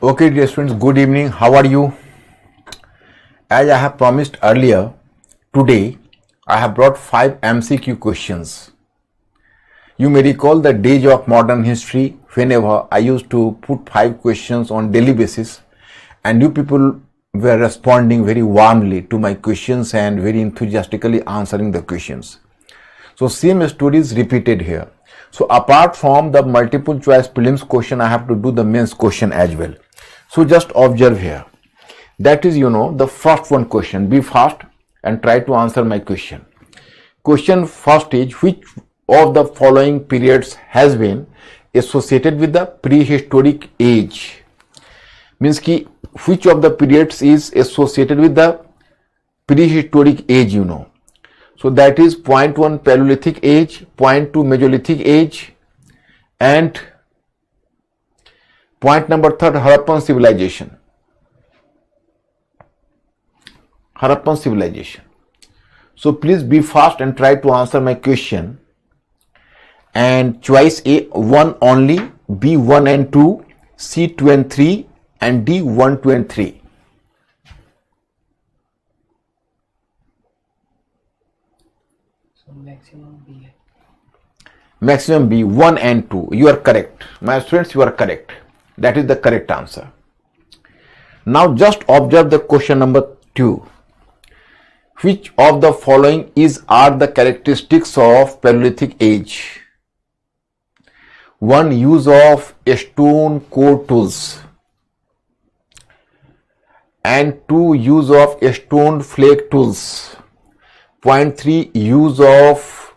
Okay, dear students, good evening. How are you? As I have promised earlier, today I have brought 5 MCQ questions. You may recall the days of modern history whenever I used to put 5 questions on daily basis and you people were responding very warmly to my questions and very enthusiastically answering the questions. So same story is repeated here. So apart from the multiple choice prelims question, I have to do the mains question as well. So just observe here. That is, the first one question. Be fast and try to answer my question. Question first is, which of the following periods has been associated with the prehistoric age? Means ki which of the periods is associated with the prehistoric age, So that is point 1 Paleolithic age, point 2 Mesolithic age, and point number 3 Harappan civilization. Harappan civilization. So please be fast and try to answer my question. And choice A 1 only, B 1 and 2, C 2 and 3, and D 1, 2 and 3. Maximum B 1 and 2. You are correct. My students, you are correct. That is the correct answer. Now just observe the question number 2. Which of the following are the characteristics of Paleolithic age? 1. Use of stone core tools. And 2. Use of stone flake tools. Point 3. Use of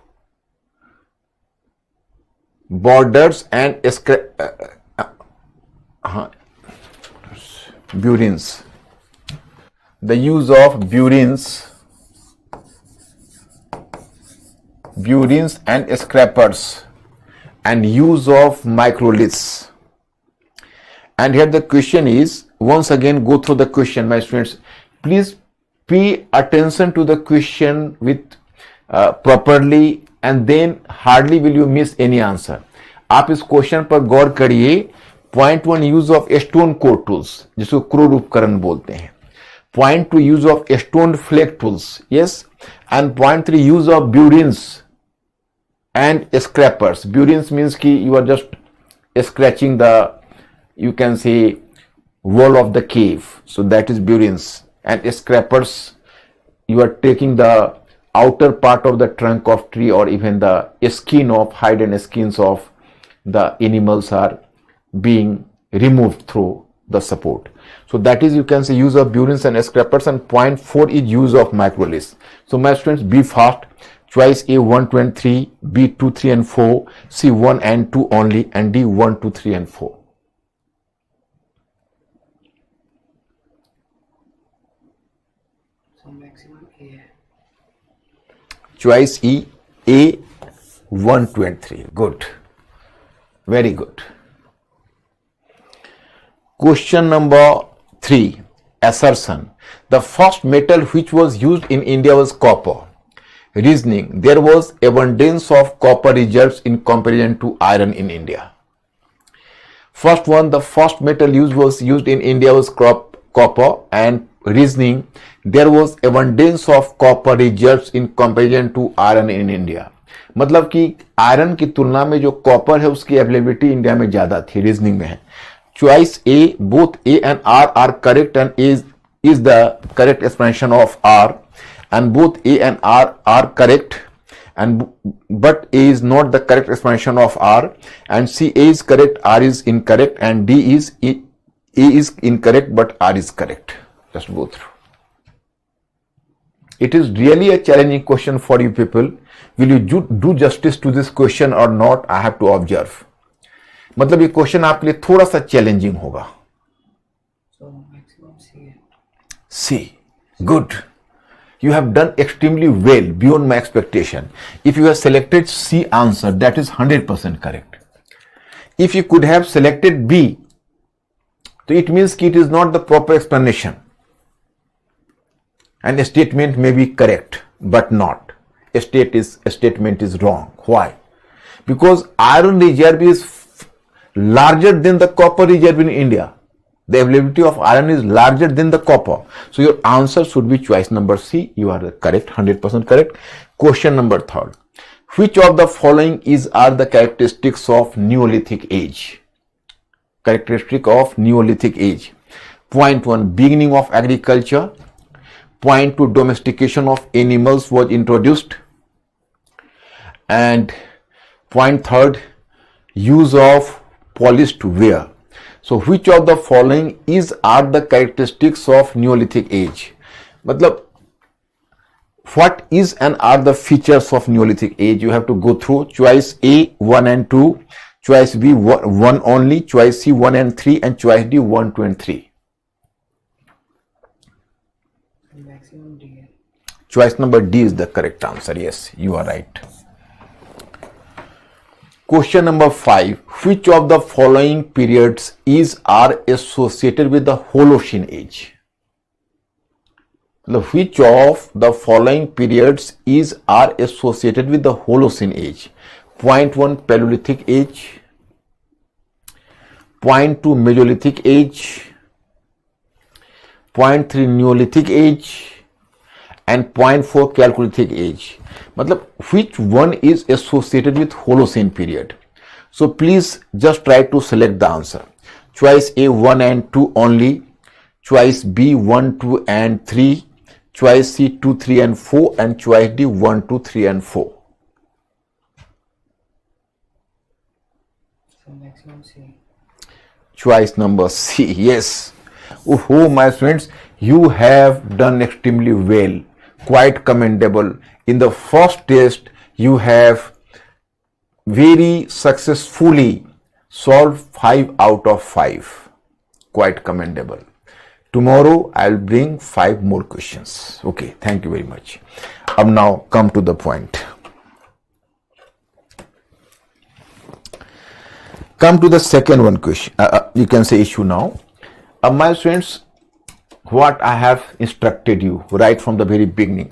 borders and burins. The use of burins and scrapers, and use of microliths. And here the question is, once again go through the question, my students. Please pay attention to the question with properly, and then hardly will you miss any answer. आप इस question पर गौर करिए. Point 1 use of stone core tools, जिसको क्रूर उपकरण बोलते हैं. Point 2 use of stone flake tools, yes. And point 3 use of burins and scrapers. Burins means ki you are just scratching the, you can say, wall of the cave. So that is burins. And scrapers, you are taking the outer part of the trunk of tree, or even the skin of hide and skins of the animals are being removed through the support. So that is, you can say, use of burins and scrapers. And point 4 is use of microliths. So my students, be fast. Choice A 1, 2 and 3, B 2, 3 and 4, C 1 and 2 only, and D 1, 2, 3 and 4. So maximum A. Choice E, A 1, 2 and 3. Good. Very good. Question number 3. Assertion. The first metal which was used in India was copper. Reasoning. There was abundance of copper reserves in comparison to iron in India. First one, the first metal was used in India was copper. And reasoning, there was abundance of copper reserves in comparison to iron in India. मतलब कि iron की तुलना में जो copper है उसकी availability India में ज्यादा थी. रीजनिंग में है. Choice A, both A and R are correct, and is the correct explanation of R. And both A and R are correct, but A is not the correct explanation of R. And C, A is correct, R is incorrect, and D is A is incorrect, but R is correct. Just go through. It is really a challenging question for you people. Will you do justice to this question or not? I have to observe. मतलब ये question आपके लिए थोड़ा सा challenging होगा. So maximum C. C. Good. You have done extremely well, beyond my expectation. If you have selected C answer, that is 100% correct. If you could have selected B, so it means it is not the proper explanation. And a statement may be correct, but not. A statement is wrong. Why? Because iron reserve is larger than the copper reserve in India. The availability of iron is larger than the copper. So your answer should be choice number C. You are correct, 100% correct. Question number 3. Which of the following are the characteristics of Neolithic age? Characteristic of Neolithic age. Point 1, beginning of agriculture. Point 2, domestication of animals was introduced. And point 3, use of polished ware. So which of the following are the characteristics of Neolithic age? मतलब what is and are the features of Neolithic age? You have to go through. Choice A 1 and 2, choice B 1 only, choice C 1 and 3, and choice D 1, 2 and 3. Maximum D. Choice number D is the correct answer. Yes, you are right. Question number 5. Which of the following periods are associated with the Holocene age? Which of the following periods are associated with the Holocene age? Point 1, Paleolithic age. Point 2, Mesolithic age. Point 3, Neolithic age. And point 4, Chalcolithic age. मतलब which one is associated with Holocene period? So please just try to select the answer. Choice A 1 and 2 only, choice B 1, 2 and 3, choice C 2, 3 and 4, and choice D 1, 2, 3 and 4. So maximum C. Choice number C. Yes. Oh, my friends, you have done extremely well. Quite commendable. In the first test, you have very successfully solved 5 out of 5. Quite commendable. Tomorrow, I'll bring 5 more questions. Okay, thank you very much. Now come to the point. Come to the second one question. You can say issue now. My friends, what I have instructed you right from the very beginning,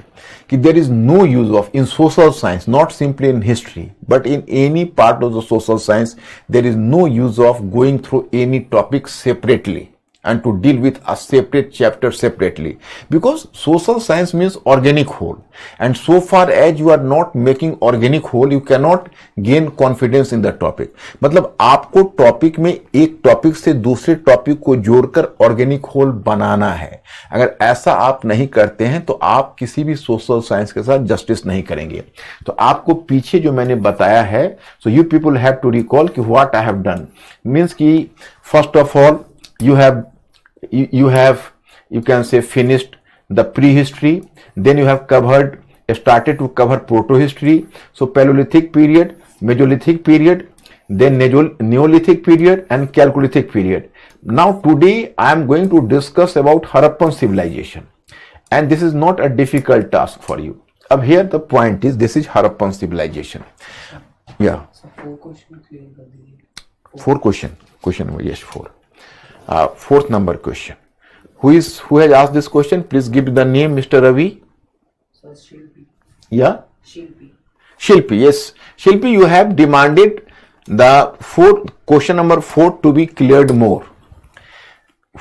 there is no use of, in social science, not simply in history, but in any part of the social science, there is no use of going through any topic separately and to deal with a separate chapter separately, because social science means organic whole, and so far as you are not making organic whole, you cannot gain confidence in the topic. मतलब आपको topic में एक topic से दूसरे topic को जोड़कर organic whole बनाना है. अगर ऐसा आप नहीं करते हैं तो आप किसी भी सोशल साइंस के साथ जस्टिस नहीं करेंगे. तो आपको पीछे जो मैंने बताया है, so you people have to recall कि what I have done means कि first of all you have you can say finished the prehistory, then you have started to cover protohistory, so Paleolithic period, Mesolithic period, then Neolithic period and Chalcolithic period. Now today I am going to discuss about Harappan civilization, and this is not a difficult task for you. Ab here the point is, this is Harappan civilization. Yeah, So 4 questions clear कर दीजिए. 4 question yes 4. Fourth number question. Who has asked this question? Please give the name, Mr. Ravi. So Shilpi. Yeah, Shilpi. Shilpi. Yes, Shilpi, you have demanded the question number 4 to be cleared more.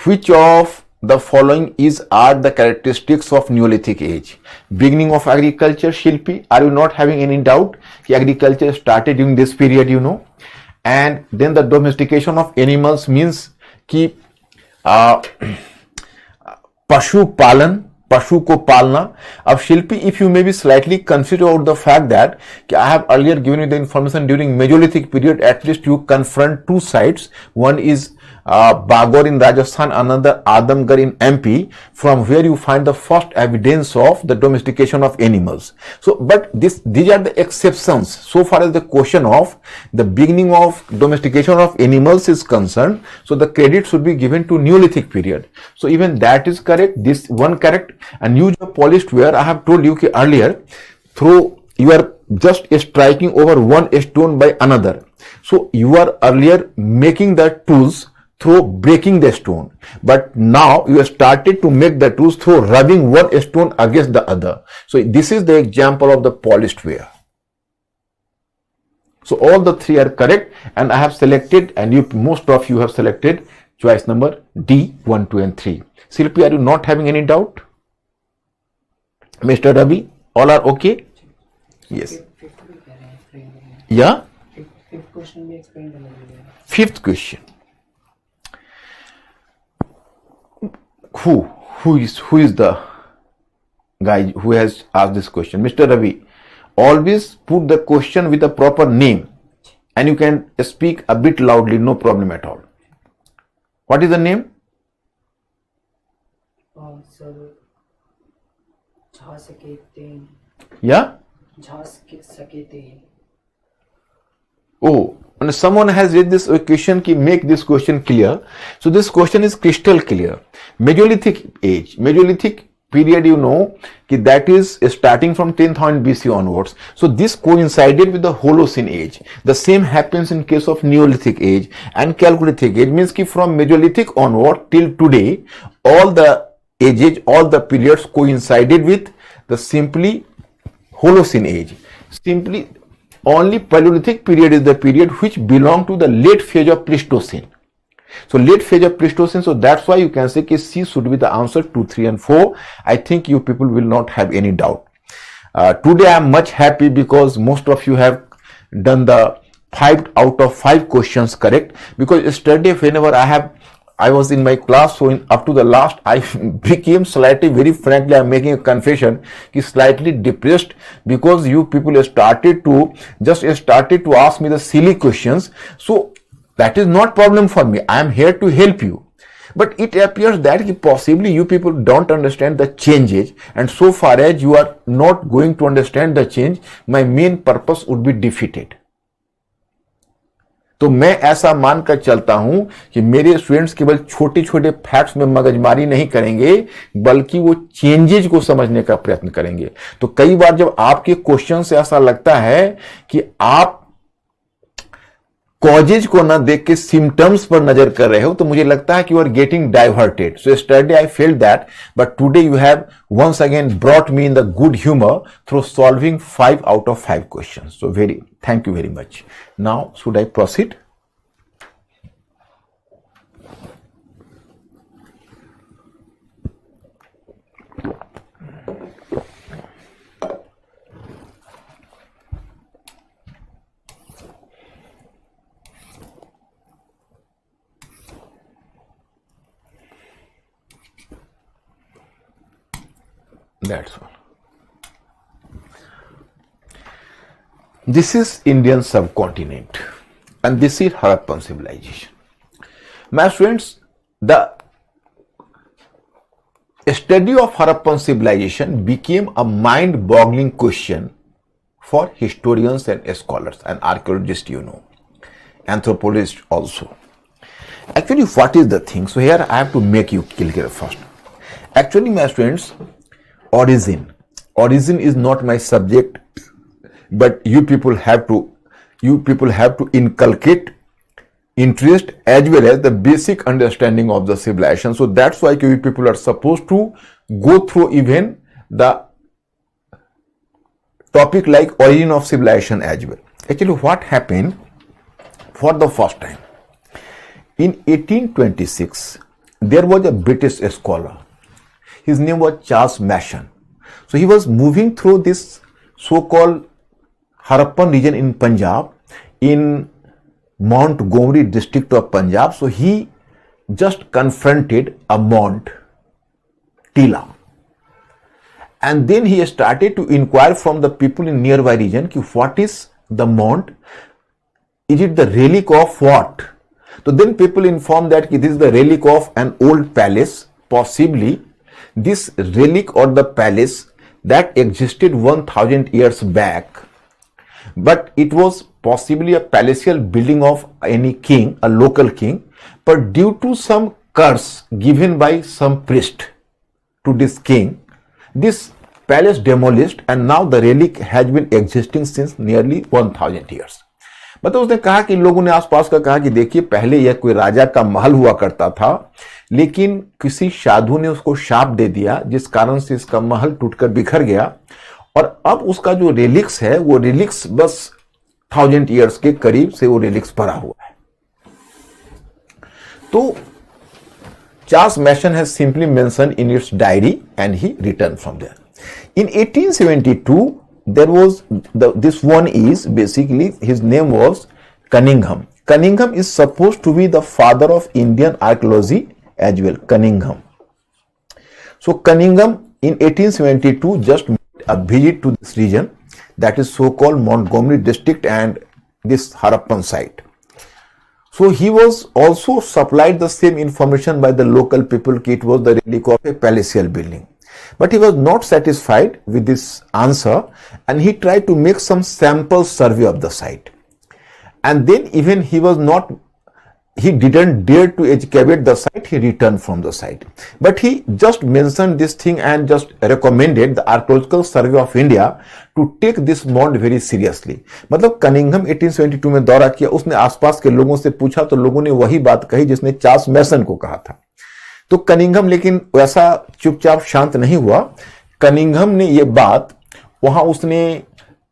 Which of the following are the characteristics of Neolithic age? Beginning of agriculture, Shilpi. Are you not having any doubt that agriculture started during this period, you know? And then the domestication of animals means कि पशु पालन, पशु को पालना. अब Shilpi, if you may be slightly confused about the fact that कि I have earlier given you the information during Mesolithic period, at least you confront 2 sites. One is Bagor in Rajasthan, another Adamgarh in MP, from where you find the first evidence of the domestication of animals. So, but these are the exceptions so far as the question of the beginning of domestication of animals is concerned. So, the credit should be given to Neolithic period. So, even that is correct. This one correct. And use of polished ware, I have told you earlier, through you are just striking over one stone by another. So, you are earlier making the tools through breaking the stone, but now you have started to make the tools through rubbing one stone against the other. So this is the example of the polished ware. So all the 3 are correct, and I have selected, and most of you have selected choice number D, 1, 2 and 3. Silpi, are you not having any doubt? Mr. Ravi, all are okay? Yes. Fifth भी कह रहे हैं explain करना है। Yeah. Fifth question भी explain करना पड़ेगा। Fifth question. Who is the guy who has asked this question? Mr. Ravi, always put the question with a proper name and you can speak a bit loudly, no problem at all. What is the name? Sir Jha Sakete Yeah? Jha Sakete Oh, and someone has read this question ki make this question clear. So this question is crystal clear. Mesolithic age. Mesolithic period, you know, ki that is starting from 10,000 BC onwards. So this coincided with the Holocene age. The same happens in case of Neolithic age and Chalcolithic age. Means ki from Mesolithic onward till today, all the ages, all the periods coincided with the simply Holocene age. Simply only Paleolithic period is the period which belong to the late phase of Pleistocene. So late phase of Pleistocene, so that's why you can say कि C should be the answer 2, 3 and 4. I think you people will not have any doubt. Today I am much happy because most of you have done the 5 out of 5 questions correct, because yesterday whenever I was in my class, so up to the last, I became slightly, very frankly, I'm making a confession, slightly depressed because you people started to ask me the silly questions. So that is not problem for me. I am here to help you. But it appears that possibly you people don't understand the changes, and so far as you are not going to understand the change, my main purpose would be defeated. तो मैं ऐसा मानकर चलता हूं कि मेरे students केवल छोटे छोटे फैक्ट्स में मगजमारी नहीं करेंगे, बल्कि वो चेंजेज को समझने का प्रयत्न करेंगे। तो कई बार जब आपके क्वेश्चन से ऐसा लगता है कि आप कॉजेज को ना देख के सिम्टम्स पर नजर कर रहे हो, तो मुझे लगता है कि you are getting diverted. So yesterday I felt that, but today you have once again brought me in the good humor through solving 5 out of 5 questions. So thank you very much. Now should I proceed? That's all. This is Indian subcontinent and this is Harappan civilization. My students, the study of Harappan civilization became a mind-boggling question for historians and scholars and archaeologists, anthropologists also. Actually, what is the thing? So here I have to make you clear first. Actually, my students, origin is not my subject, but you people have to inculcate interest as well as the basic understanding of the civilization. So that's why you people are supposed to go through even the topic like origin of civilization as well. Actually, what happened for the first time in 1826, there was a British scholar. His name was Charles Mason. So he was moving through this so-called Harappan region in Punjab, in Montgomery district of Punjab. So he just confronted a Mount Tila. And then he started to inquire from the people in nearby region, what is the Mount? Is it the relic of what? So then people informed that this is the relic of an old palace, possibly this relic or the palace that existed 1000 years back, but it was possibly a palatial building of any king, a local king, but due to some curse given by some priest to this king, this palace demolished and now the relic has been existing since nearly 1000 years. मतलब उसने कहा कि लोगों ने आसपास का कहा कि देखिए पहले यह कोई राजा का महल हुआ करता था, लेकिन किसी साधु ने उसको शाप दे दिया जिस कारण से इसका महल टूटकर बिखर गया और अब उसका जो रिलिक्स है वो रिलिक्स बस 1000 इयर्स के करीब से वो रिलिक्स पड़ा हुआ है. तो Charles Mason has simply mentioned in its diary and he returned from there. In 1872, there was this one is basically, his name was Cunningham. Cunningham is supposed to be the father of Indian archaeology as well, Cunningham. So Cunningham in 1872 just made a visit to this region, that is so-called Montgomery district and this Harappan site. So he was also supplied the same information by the local people that it was the relic of a palatial building. But he was not satisfied with this answer and he tried to make some sample survey of the site. And then even he didn't dare to excavate the site, he returned from the site. But he just mentioned this thing and just recommended the Archaeological Survey of India to take this mound very seriously. मतलब Cunningham 1872 में दौरा किया, उसने आसपास के लोगों से पूछा तो लोगों ने वही बात कही जिसने चार्ल्स मैसन को कहा था. तो कनिंघम लेकिन वैसा चुपचाप शांत नहीं हुआ. कनिंघम ने ये बात वहां उसने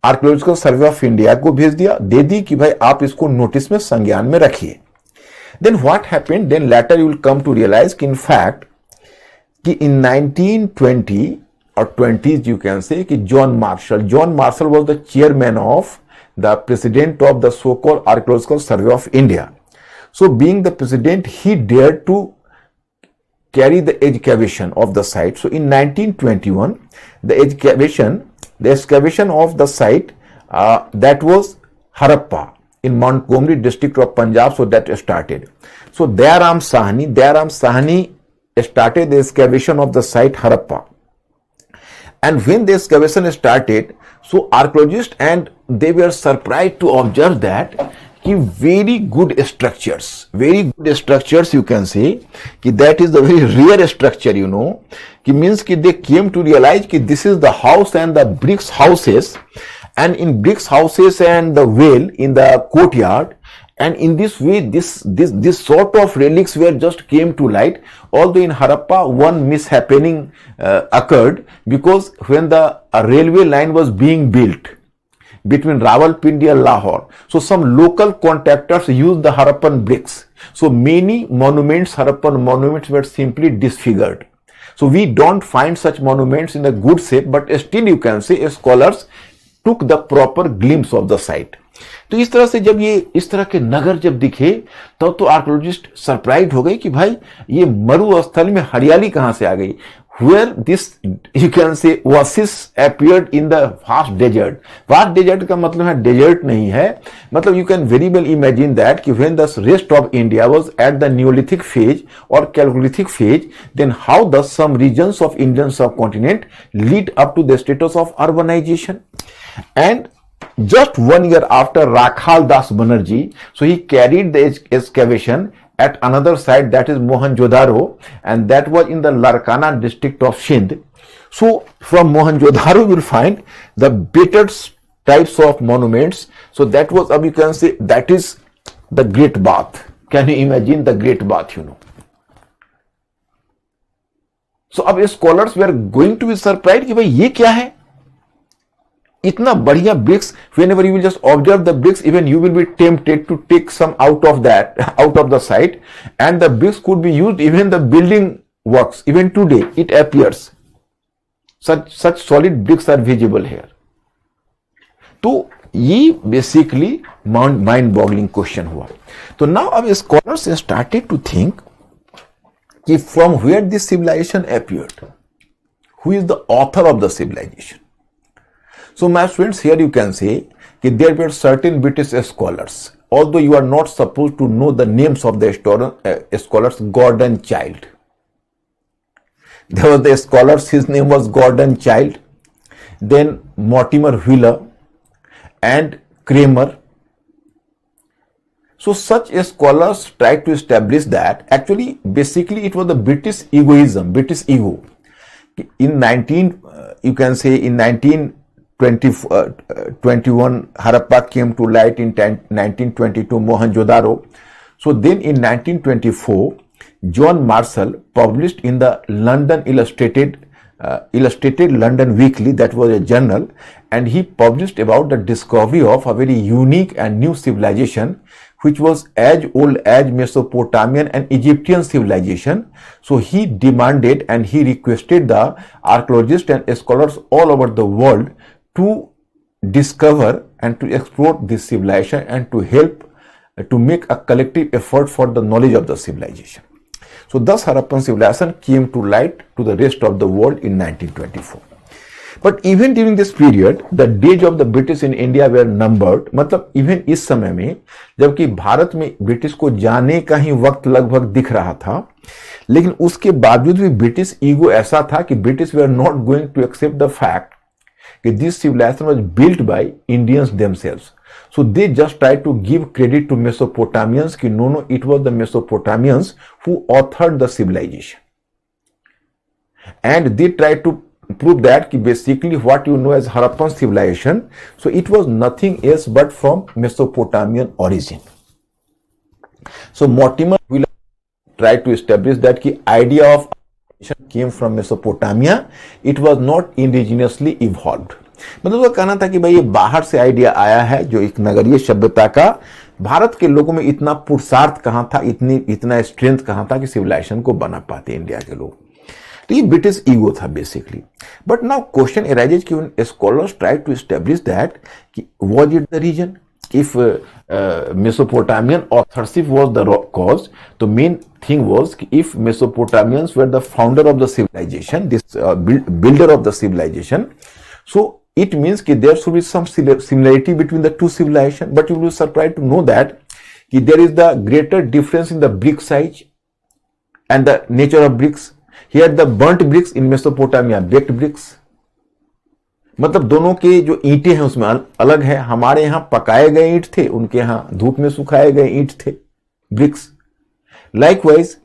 आर्कियोलॉजिकल सर्वे ऑफ इंडिया को भेज दिया, दे दी कि भाई आप इसको नोटिस में संज्ञान में रखिए. Then what happened? Then later you will come to realize कि in fact कि in 1920 or 20s you can say कि John Marshall was the chairman of the president of the so-called Archaeological Survey of India. So being the president, he dared to carry the excavation of the site. So in 1921, the excavation of the site that was Harappa in Montgomery district of Punjab, so that started. So Dayaram Sahni started the excavation of the site Harappa. And when the excavation started, so archaeologists and they were surprised to observe that very good structures you can say that is the very rare structure, you know, means they came to realize this is the house and the bricks houses, and in bricks houses and the well in the courtyard, and in this way this sort of relics were just came to light. Although in Harappa one mishappening occurred, because when the railway line was being built between Rawalpindi and Lahore, so some local contractors used the Harappan bricks. So many monuments, Harappan monuments, were simply disfigured. So we don't find such monuments in a good shape, but still you can say scholars took the proper glimpse of the site. तो इस तरह से जब ये इस तरह के नगर जब दिखे तब तो आर्कियोलॉजिस्ट सरप्राइज हो गए कि भाई ये मरुस्थल में हरियाली कहां से आ गई. Where this you can say oasis appeared in the vast desert. Vast desert का मतलब है desert नहीं है, मतलब you can very well imagine that कि when the rest of India was at the Neolithic phase or Chalcolithic phase, then how does some regions of Indian subcontinent lead up to the status of urbanization? And just 1 year after Rakhal Das Banerjee, so he carried the excavation at another site, that is Mohenjo-daro, and that was in the Larkana district of Sindh. So from Mohenjo-daro you will find the better types of monuments. So that was, you can say, that is the Great Bath. Can you imagine the Great Bath, you know? So अब scholars were going to be surprised कि भाई ये क्या है, इतना बढ़िया bricks. Whenever you will just observe the bricks, even you will be tempted to take some out of the site, and the bricks could be used even the building works. Even today it appears such solid bricks are visible here. तो ये basically mind-boggling question हुआ. तो now अब scholars started to think कि from where this civilization appeared, who is the author of the civilization. So my friends, here you can say that there were certain British scholars, although you are not supposed to know the names of the scholars. Gordon Childe. There was the scholars, his name was Gordon Childe, then Mortimer Wheeler and Kramer. So such scholars tried to establish that actually basically it was the British egoism, British ego. In 1921, Harappa came to light. In 1922, Mohenjo-daro. So then in 1924, John Marshall published in the London Illustrated London Weekly, that was a journal, and he published about the discovery of a very unique and new civilization which was as old as Mesopotamian and Egyptian civilization. So he demanded and he requested the archaeologists and scholars all over the world to discover and to explore this civilization and to help to make a collective effort for the knowledge of the civilization. So thus Harappan civilization came to light to the rest of the world in 1924. But even during this period, the days of the British in India were numbered. मतलब even इस समय में जबकि भारत में British को जाने का ही वक्त लगभग दिख रहा था, लेकिन उसके बावजूद भी ब्रिटिश ईगो ऐसा था कि British we are not going to accept the fact कि this civilisation was built by Indians themselves. So they just tried to give credit to Mesopotamians कि no, it was the Mesopotamians who authored the civilization. And they tried to prove that कि basically what you know as Harappan civilization, so it was nothing else but from Mesopotamian origin. So Mortimer will try to establish that the idea of came from Mesopotamia, it was not indigenously evolved. मतलब वो कहना था कि भाई ये बाहर से idea आया है जो एक नगरीय सभ्यता का, भारत के लोगों में इतना पुरुषार्थ कहां था, इतना स्ट्रेंथ कहां था कि सिविलाइजेशन को बना पाते इंडिया के लोग. तो ये ब्रिटिश ईगो था basically. But now question arises कि when scholars try to establish that कि was it the reason if Mesopotamian authorship was the cause, the main thing was if Mesopotamians were the founder of the civilization, this builder of the civilization, so it means that there should be some similarity between the two civilizations. But you will be surprised to know that there is the greater difference in the brick size and the nature of bricks. Here the burnt bricks, in Mesopotamia baked bricks. मतलब दोनों के जो ईंटें हैं उसमें अलग है. हमारे यहाँ पकाए गए ईंट थे, उनके यहाँ धूप में सुखाए गए ईंट थे, bricks. Likewise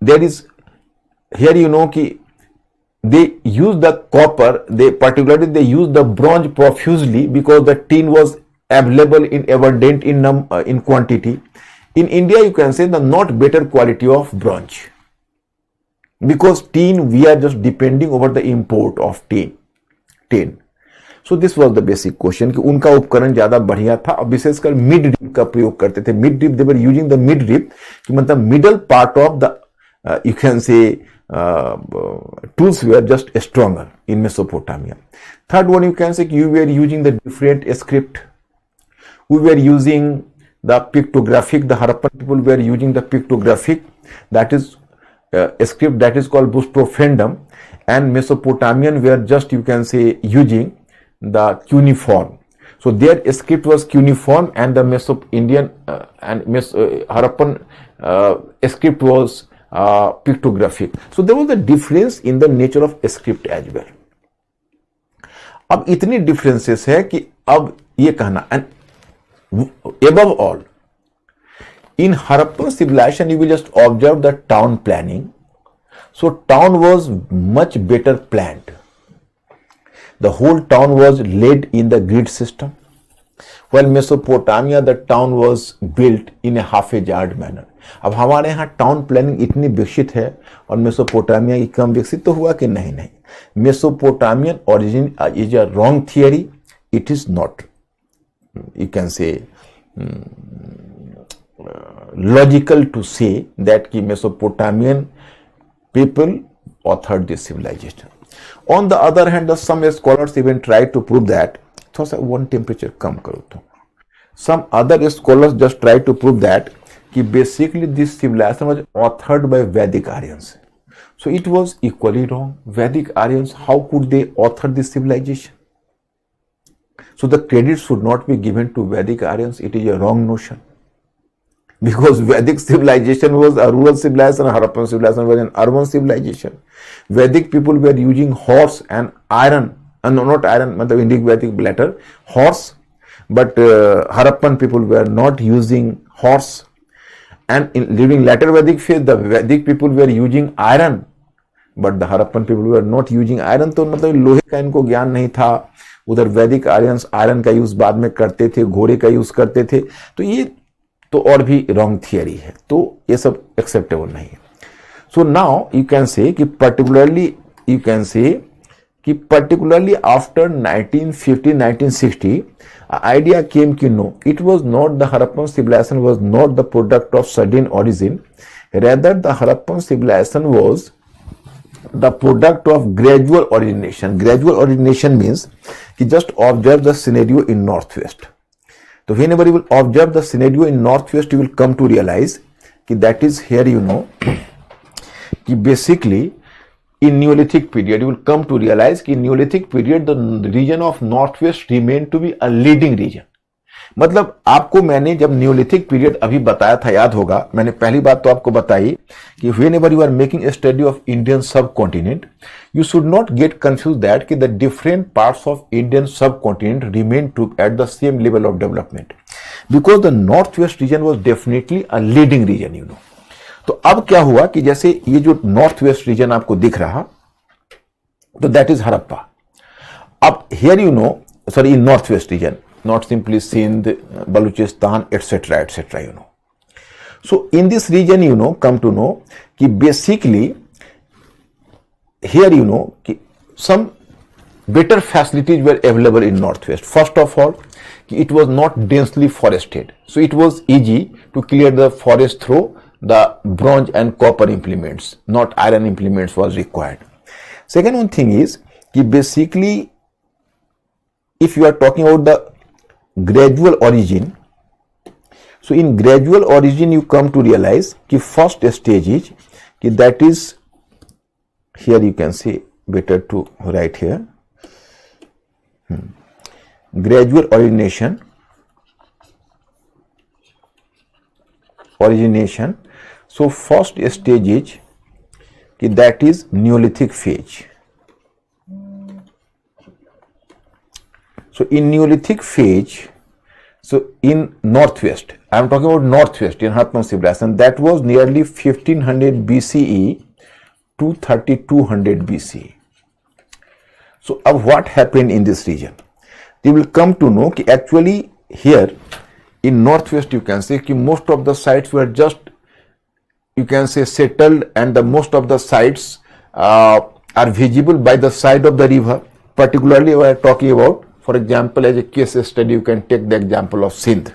there is here you know कि they use the copper, particularly they use the bronze profusely because the tin was available in abundant in quantity. In India you can say the not better quality of bronze, because tin we are just depending over the import of tin. So this was the basic question कि उनका उपकरण ज्यादा बढ़िया था और विशेषकर mid rib का प्रयोग करते थे. Mid rip, they were using the mid rip कि मतलब middle part of the you can say tools were just stronger in Mesopotamia. Third one, you can say you were using the different script. We were using the pictographic. The Harappan people were using the pictographic, that is a script that is called Bustrofendum, and Mesopotamian were just, you can say, using the cuneiform. So their script was cuneiform and the Meso-Indian Harappan script was pictographic. So there was a difference in the nature of script as well. अब इतनी differences है कि अब ये कहना, and above all, in Harappan civilization you will just observe the town planning. So town was much better planned. The whole town was laid in the grid system. While Mesopotamia, the town was built in a half-a-yard manner. अब हमारे यहाँ town planning इतनी विकसित है और Mesopotamia की कम विकसित तो हुआ कि नहीं. Mesopotamian origin is a wrong theory. It is not, you can say, logical to say that कि Mesopotamian people authored this civilization. On the other hand, some scholars even try to prove that, थोड़ा सा one temperature कम करो तो. Some other scholars just try to prove that कि basically this civilization was authored by Vedic Aryans. So it was equally wrong. Vedic Aryans, how could they author this civilization? So the credit should not be given to Vedic Aryans. It is a wrong notion. Because Vedic civilization was a rural civilization, Harappan civilization was an urban civilization. Vedic people were using horse and iron, and not iron, but the Indic Vedic letter, horse, but Harappan people were not using horse. And during later Vedic phase, the Vedic people were using iron, but the Harappan people were not using iron. तो मतलब लोहे का इनको ज्ञान नहीं था. उधर वैदिक आर्यंस आयरन का यूज बाद में करते थे, घोड़े का यूज करते थे. तो ये तो और भी रॉन्ग थियरी है, तो ये सब एक्सेप्टेबल नहीं है. सो नाउ यू कैन से कि पर्टिकुलरली यू कैन से कि particularly after 1950, 1960, idea came कि no, it was not the Harappan civilization was not the product of sudden origin. Rather, the Harappan civilization was the product of gradual origination. Gradual origination means कि just observe the scenario in northwest. So whenever you will observe the scenario in northwest, you will come to realize कि that is here, you know, कि basically in Neolithic period, you will come to realize कि Neolithic period, the region of northwest remained to be a leading region. मतलब आपको मैंने जब Neolithic period अभी बताया था, याद होगा, मैंने पहली बात तो आपको बताई कि whenever you are making a study of Indian subcontinent, you should not get confused that कि the different parts of Indian subcontinent remain to at the same level of development, because the northwest region was definitely a leading region, you know. तो अब क्या हुआ कि जैसे ये जो north west reason आपको दिख रहा, तो दैट इज हड़प्पा. अब here you know, sorry, in north west region, not simply Sindh, Baluchistan, etc., etc., you know. So in this region, you know, come to know कि basically here, you know, कि some better facilities were available in northwest. First of all, कि it was not densely forested, so it was easy to clear the forest through the bronze and copper implements, not iron implements was required. Second one thing is कि basically if you are talking about the gradual origin, so in gradual origin you come to realize कि first stage is कि that is, here you can see, better to write here, gradual origination. So first stage is कि that is Neolithic phase. So in Neolithic phase, so in northwest, I am talking about northwest in Harappan civilization, that was nearly 1500 BCE to 3200 BCE. So what happened in this region? You will come to know कि actually here in northwest you can say कि most of the sites were just, you can say, settled, and the most of the sites are visible by the side of the river. Particularly we are talking about, for example, as a case study, you can take the example of Sindh.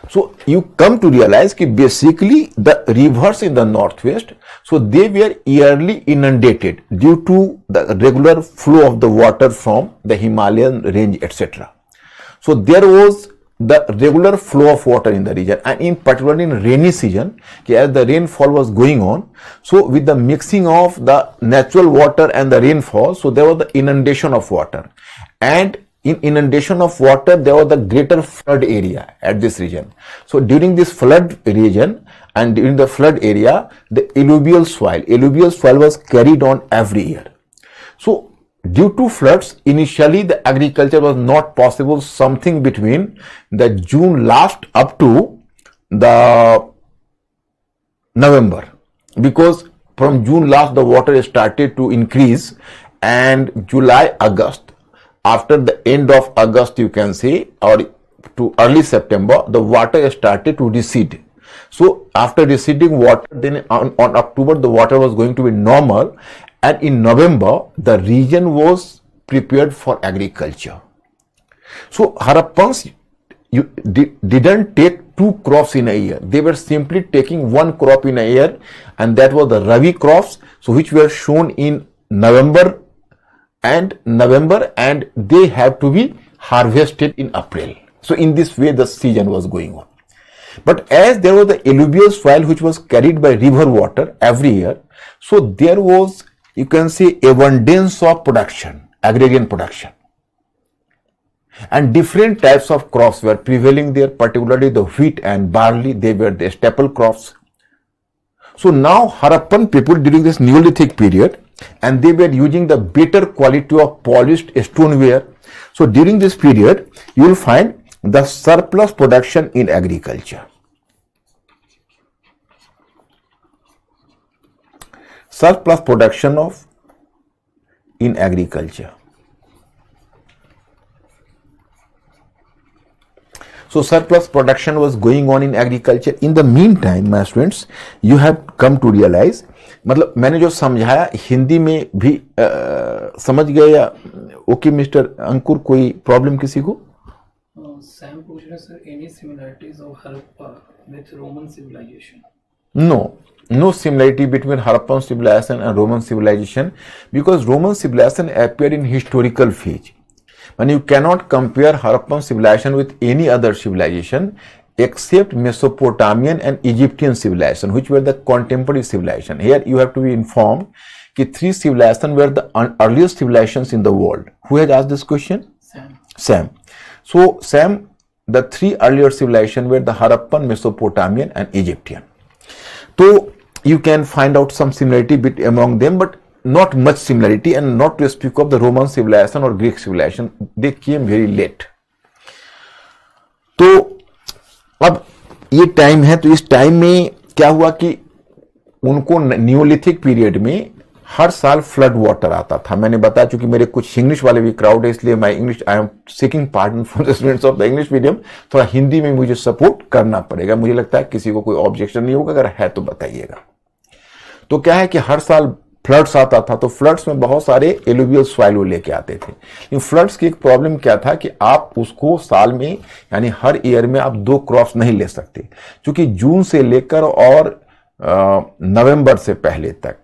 So you come to realize कि basically the rivers in the northwest, so they were yearly inundated due to the regular flow of the water from the Himalayan range, etc. So there was the regular flow of water in the region, and in particular in rainy season, as the rainfall was going on, so with the mixing of the natural water and the rainfall, so there was the inundation of water, and in inundation of water there was the greater flood area at this region. So during this flood region and during the flood area, the alluvial soil was carried on every year. So due to floods, initially the agriculture was not possible, something between the June last up to the November, because from June last the water started to increase, and July, August, after the end of August you can say, or to early September, the water started to recede. So after receding water, then on October the water was going to be normal, and in November the region was prepared for agriculture. So Harappans didn't take two crops in a year, they were simply taking one crop in a year, and that was the Rabi crops, so which were shown in November, and they have to be harvested in April. So in this way the season was going on. But as there was the alluvial soil which was carried by river water every year, so there was, you can say, abundance of production, agrarian production, and different types of crops were prevailing there, particularly the wheat and barley, they were the staple crops. So now Harappan people during this Neolithic period, and they were using the better quality of polished stoneware. So during this period you will find the surplus production in agriculture. Surplus production in agriculture. So surplus production was going on in agriculture. In the meantime, my students, you have come to realize, मतलब मैंने जो समझाया हिंदी में भी समझ गए या okay mister अंकुर, कोई प्रॉब्लम किसी को? सैम पूछ रहे sir, any similarities of Harappa with Roman civilization? No similarity between Harappan civilization and Roman civilization, because Roman civilization appeared in historical phase. When you cannot compare Harappan civilization with any other civilization except Mesopotamian and Egyptian civilization, which were the contemporary civilization. Here you have to be informed that 3 civilizations were the earliest civilizations in the world. Who has asked this question? Sam. So Sam, the 3 earlier civilizations were the Harappan, Mesopotamian and Egyptian. So you can find out some similarity among them, but not much similarity, and not to speak of the Roman civilization or Greek civilization. They came very late. तो अब ये time है, तो इस time में क्या हुआ कि उनको न्यूलिथिक पीरियड में हर साल फ्लड वाटर आता था। मैंने बता चूंकि मेरे कुछ इंग्लिश वाले भी क्राउड है, इसलिए मैं English, I am seeking pardon from the students of the English medium. थोड़ा हिंदी में मुझे सपोर्ट करना पड़ेगा। मुझे लगता है किसी को कोई ऑब्जेक्शन नहीं होगा, अगर है तो बताइएगा। तो क्या है कि हर साल फ्लड्स आता था, तो फ्लड्स में बहुत सारे एलुवियल सॉइल वो लेके आते थे। इन फ्लड्स की एक प्रॉब्लम क्या था कि आप उसको साल में, यानी हर ईयर में आप 2 क्रॉप्स नहीं ले सकते, क्योंकि जून से लेकर और नवंबर से पहले तक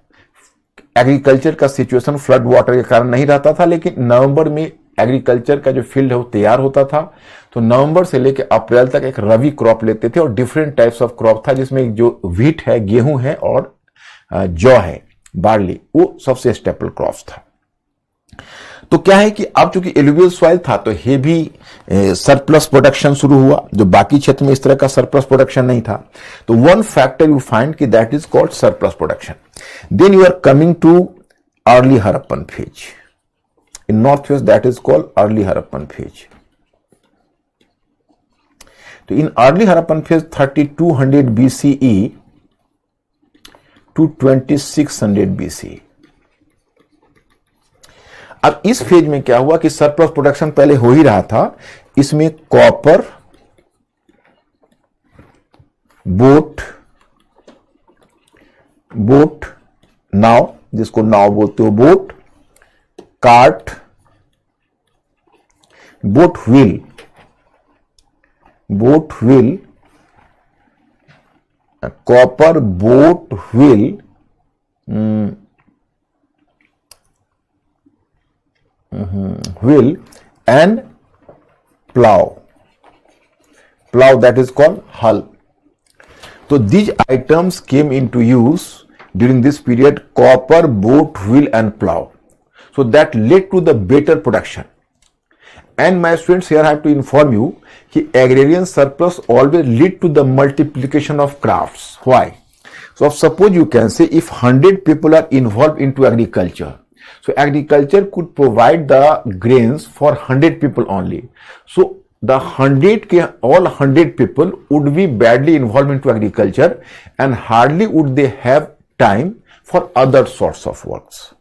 एग्रीकल्चर का सिचुएशन फ्लड वाटर के कारण नहीं रहता था। लेकिन नवंबर में एग्रीकल्चर का जो फील्ड है वो तैयार होता था, तो नवंबर से लेकर अप्रैल तक एक रबी क्रॉप लेते थे, और डिफरेंट टाइप्स ऑफ क्रॉप था, जिसमें जो व्हीट है, गेहूं है और जौ है, बार्ली, वो सबसे स्टेपल क्रॉप्स था। तो क्या है कि अब चूंकि एलुवियल सॉइल था, तो हेवी सरप्लस प्रोडक्शन शुरू हुआ, जो बाकी क्षेत्र में इस तरह का सरप्लस प्रोडक्शन नहीं था। तो वन फैक्टर यू फाइंड कि that is called surplus production. Then you are coming to early Harappan phase in north west, that is called early Harappan phase. तो in early Harappan phase 3200 BCE to 2600 BC। अब इस phase में क्या हुआ कि surplus production पहले हो ही रहा था। इसमें कॉपर, बोट, नाव, जिसको नाव बोलते हो, boat, cart, boat wheel, copper, boat wheel, wheel and plow that is called hull. So these items came into use during this period, copper, boat, wheel and plow. So that led to the better production. And my students, here I have to inform you that agrarian surplus always lead to the multiplication of crafts. Why? So suppose you can say if 100 people are involved into agriculture, so agriculture could provide the grains for 100 people only. So the all 100 people would be badly involved into agriculture, and hardly would they have time for other sorts of works.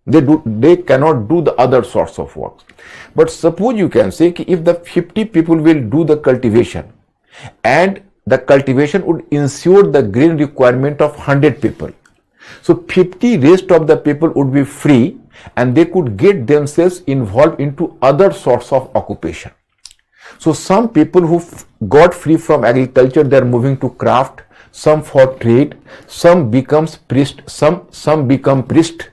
They cannot do the other sorts of works. But suppose you can say कि if the 50 people will do the cultivation, and the cultivation would ensure the grain requirement of 100 people. So 50 rest of the people would be free, and they could get themselves involved into other sorts of occupation. So some people who got free from agriculture, they are moving to craft, some for trade, some becomes priest, some become priest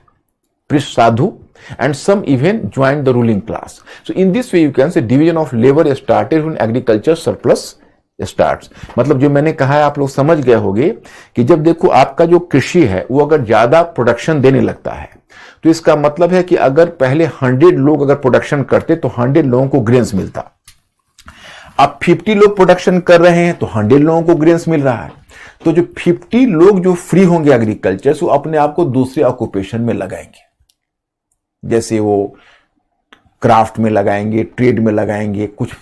sadhu, and some even joined the ruling class. So in this way you can say division of labor started when agriculture surplus starts. मतलब जो मैंने कहा है आप लोग समझ गए होंगे कि जब देखो आपका जो कृषि है वो अगर ज्यादा प्रोडक्शन देने लगता है, तो इसका मतलब है कि अगर पहले 100 लोग अगर प्रोडक्शन करते तो 100 लोगों को ग्रेन्स मिलता। अब 50 लोग प्रोडक्शन कर रहे हैं तो 100 लोगों को ग्रेन्स मिल रहा है। तो जो 50 लोग जो फ्री होंगे एग्रीकल्चर से, वो अपने आप को दूसरे ऑक्यूपेशन में लगाएंगे, जैसे वो क्राफ्ट में लगाएंगे, ट्रेड में लगाएंगे, कुछ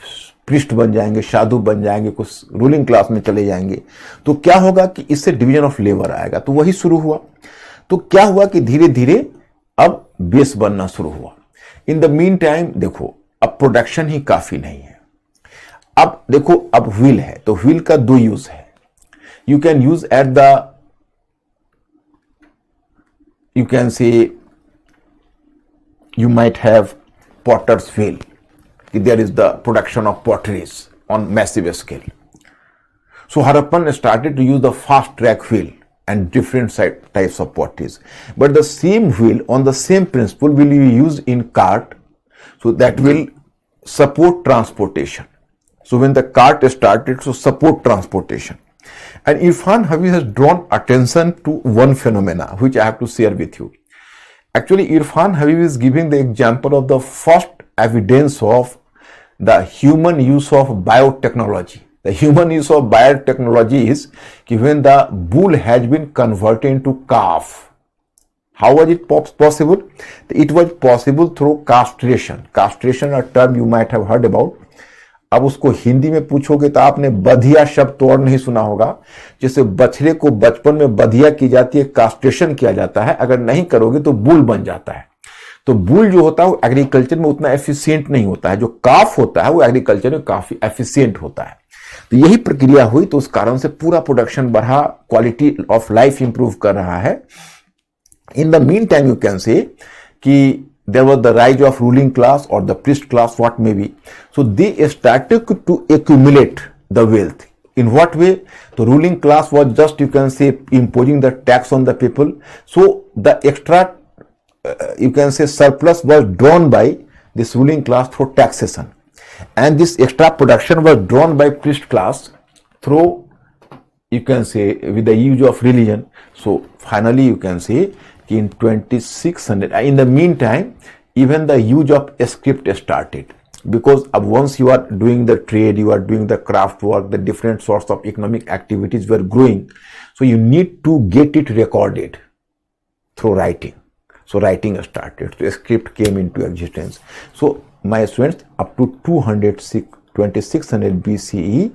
प्रिस्ट बन जाएंगे, साधु बन जाएंगे, कुछ रूलिंग क्लास में चले जाएंगे। तो क्या होगा कि इससे डिवीजन ऑफ लेबर आएगा। तो वही शुरू हुआ। तो क्या हुआ कि धीरे धीरे अब बेस बनना शुरू हुआ। इन द मीन टाइम देखो अब प्रोडक्शन ही काफी नहीं है। अब देखो अब व्हील है, तो व्हील का 2 यूज है। You can use at the, you can से you might have potter's wheel. There is the production of potteries on massive scale. So Harappan started to use the fast track wheel and different types of potteries. But the same wheel on the same principle will be used in cart, so that will support transportation. So when the cart started to support transportation. And Irfan Habib has drawn attention to one phenomena which I have to share with you. Actually, Irfan Habib is giving the example of the first evidence of the human use of biotechnology. The human use of biotechnology is when the bull has been converted into calf. How was it possible? It was possible through castration. Castration, a term you might have heard about. अब उसको हिंदी में पूछोगे तो आपने बधिया शब्द तो और नहीं सुना होगा। जैसे बछड़े को बचपन में बधिया की जाती है, कास्ट्रेशन किया जाता है, अगर नहीं करोगे तो बुल बन जाता है। तो बुल जो होता है वो एग्रीकल्चर में उतना एफिशिएंट नहीं होता है, जो काफ होता है वो एग्रीकल्चर में काफी एफिशिएंट होता है। तो यही प्रक्रिया हुई, तो उस कारण से पूरा प्रोडक्शन बढ़ा, क्वालिटी ऑफ लाइफ इंप्रूव कर रहा है। In the mean time you can से कि there was the rise of ruling class or the priest class, what may be. So they started to accumulate the wealth. In what way? The ruling class was just, you can say, imposing the tax on the people. So the extra, you can say, surplus was drawn by this ruling class through taxation. And this extra production was drawn by priest class through, you can say, with the use of religion. So finally you can say in 2600, in the meantime, even the use of script started, because once you are doing the trade, you are doing the craft work, the different sorts of economic activities were growing, so you need to get it recorded through writing. So writing started, so script came into existence. So my students, up to 2600 BCE,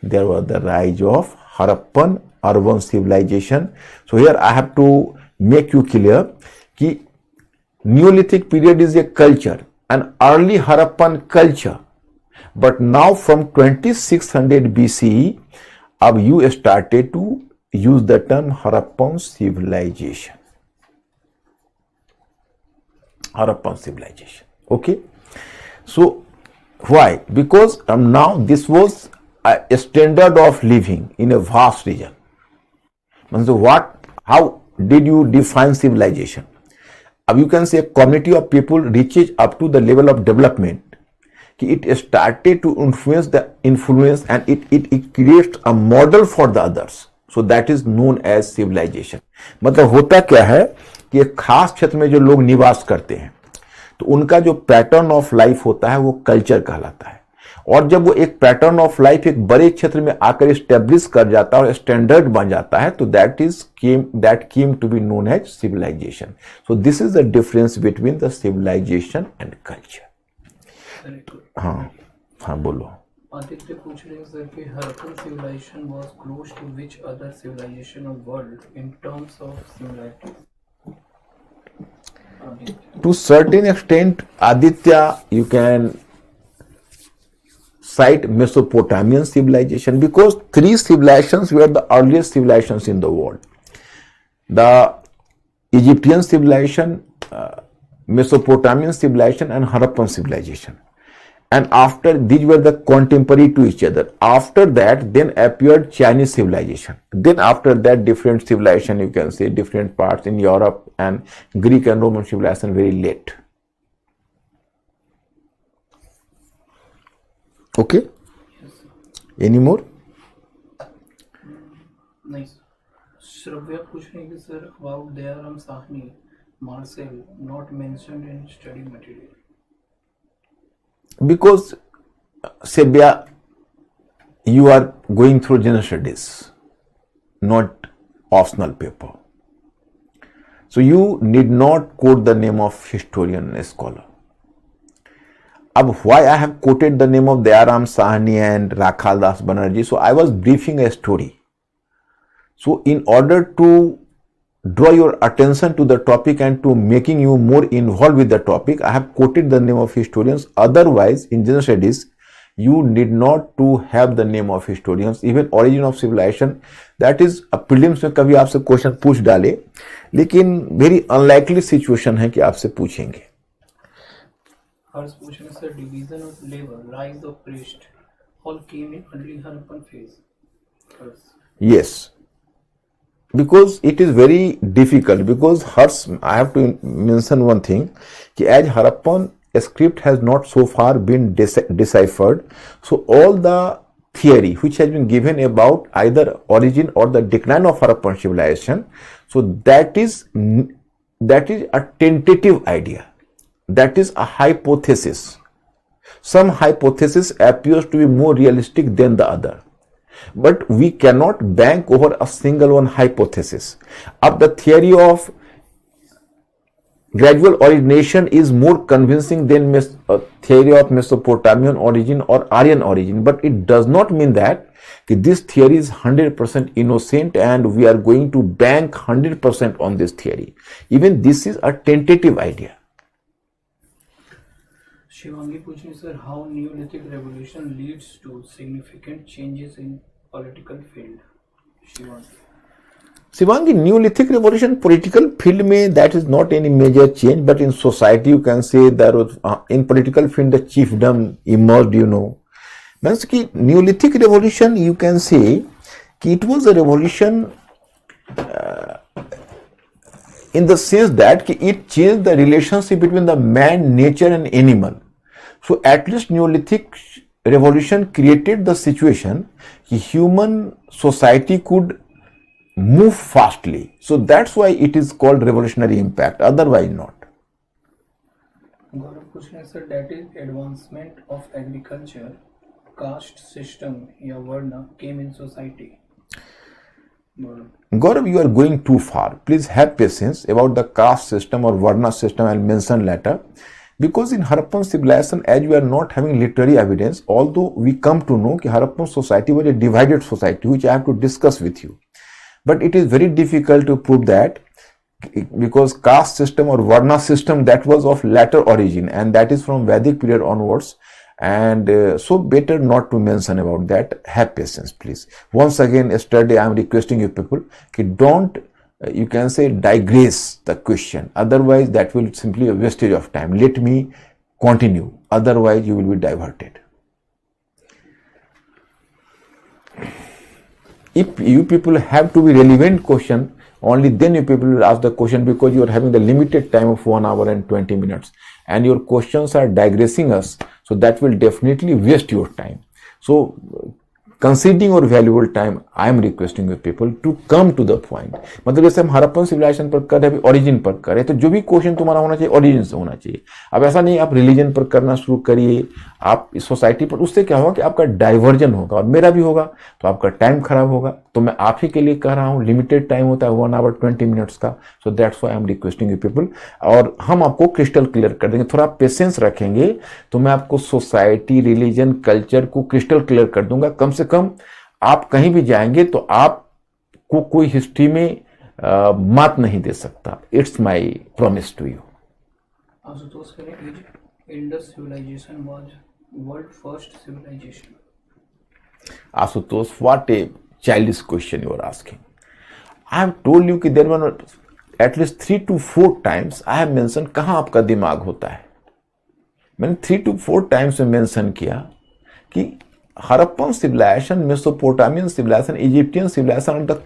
there was the rise of Harappan urban civilization. So here I have to make you clear कि Neolithic period is a culture, an early Harappan culture, but now from 2600 BCE, you started to use the term Harappan civilization. Harappan civilization. Okay. So why? Because now this was a standard of living in a vast region. So how did you define civilization? You can say a community of people reaches up to the level of development. It started to influence and it creates a model for the others. So that is known as civilization. मतलब होता क्या है कि एक खास क्षेत्र में जो लोग निवास करते हैं, तो उनका जो पैटर्न ऑफ लाइफ होता है वो कल्चर कहलाता है। और जब वो एक पैटर्न ऑफ लाइफ एक बड़े क्षेत्र में आकर एस्टेब्लिश कर जाता है और स्टैंडर्ड बन जाता है, तो that came to be known as civilization. So this is the difference between the civilization and culture. हाँ बोलो। आदित्य पूछ रहे हैं सर कि Harappan civilization was close to which other civilization of world in terms of similarities? To certain extent, Aditya, you can cite Mesopotamian civilization, because three civilizations were the earliest civilizations in the world: the Egyptian civilization, Mesopotamian civilization, and Harappan civilization. And after these were the contemporary to each other. After that, then appeared Chinese civilization. Then after that, different civilization, you can say different parts in Europe, and Greek and Roman civilization very late. Okay? Any more? Nice. Shravya पूछ रहे हैं कि sir about Dayaram Sahni, Marcel not mentioned in study material. Because Sebia, you are going through general studies, not optional paper. So you need not quote the name of historian and scholar. Why I have quoted the name of Dayaram Sahni and Rakhal Das Banerjee? So I was briefing a story. So in order to draw your attention to the topic and to making you more involved with the topic, I have quoted the name of historians. Otherwise, in general studies, you need not to have the name of historians. Even origin of civilization, that is a prelims में कभी आपसे question पूछ डाले, लेकिन very unlikely situation है कि आपसे पूछेंगे. Hers portion is the division of labor, rise of priest, all came in early Harappan phase. Hers. Yes, because it is very difficult, because hers, I have to mention one thing, as Harappan script has not so far been deciphered, so all the theory which has been given about either origin or the decline of Harappan civilization, so that is a tentative idea, that is a hypothesis. Some hypothesis appears to be more realistic than the other, but we cannot bank over a single one hypothesis. Of the theory of gradual origination is more convincing than theory of Mesopotamian origin or Aryan origin, but it does not mean that this theory is 100% innocent and we are going to bank 100% on this theory. Even this is a tentative idea. Shivangi Puchni sir, how Neolithic revolution leads to significant changes in political field? Shivangi, Neolithic revolution political field में that is not any major change, but in society you can say there was in political field the chiefdom emerged, you know. Means कि Neolithic revolution you can say कि it was a revolution in the sense that कि it changed the relationship between the man, nature and animal. So at least Neolithic revolution created the situation कि human society could move fastly. So that's why it is called revolutionary impact, otherwise not. Gaurav Puchni sir, that is advancement of agriculture, caste system, ya varna came in society. Gaurav, you are going too far. Please have patience about the caste system or varna system. I'll mention later. Because in Harappan civilization, as you are not having literary evidence, although we come to know that Harappan society was a divided society, which I have to discuss with you. But it is very difficult to prove that, because caste system or varna system that was of later origin and that is from Vedic period onwards, and so better not to mention about that. Have patience, please. Once again, yesterday I am requesting you people, don't you can say digress the question, otherwise that will simply a wastage of time. Let me continue, otherwise you will be diverted. If you people have to be relevant question, only then you people will ask the question, because you are having the limited time of 1 hour and 20 minutes and your questions are digressing us, so that will definitely waste your time. So conceding your valuable time, I am requesting you people to come to the point. मतलब जैसे हम Harappan civilisation पर कर रहे हैं, origin पर कर रहे हैं, तो जो भी क्वेश्चन तुम्हारा होना चाहिए ओरिजिन से होना चाहिए. अब ऐसा नहीं आप रिलीजन पर करना शुरू करिए, आप सोसाइटी पर, उससे क्या होगा कि आपका डाइवर्जन होगा और मेरा भी होगा, तो आपका टाइम खराब होगा. तो मैं आप ही के लिए कह रहा हूँ, लिमिटेड टाइम होता है 1 hour 20 minutes का. So that's why I am requesting you people, और हम आपको क्रिस्टल क्लियर कर देंगे. थोड़ा पेशेंस रखेंगे तो मैं आपको सोसाइटी, रिलीजन, कल्चर को क्रिस्टल क्लियर कर दूंगा. कम से कम आप कहीं भी जाएंगे तो आपको कोई हिस्ट्री में मात नहीं दे सकता. It's my promise to you. Ashutosh करें, Indus civilization was world first civilization. Ashutosh, what a childish question you are asking. I have told you कि there were at least 3 to 4 times I have mentioned कहाँ आपका दिमाग होता है. मैंने 3 to 4 times में mention किया कि Harappan civilization, Mesopotamian civilization, Egyptian civilization are the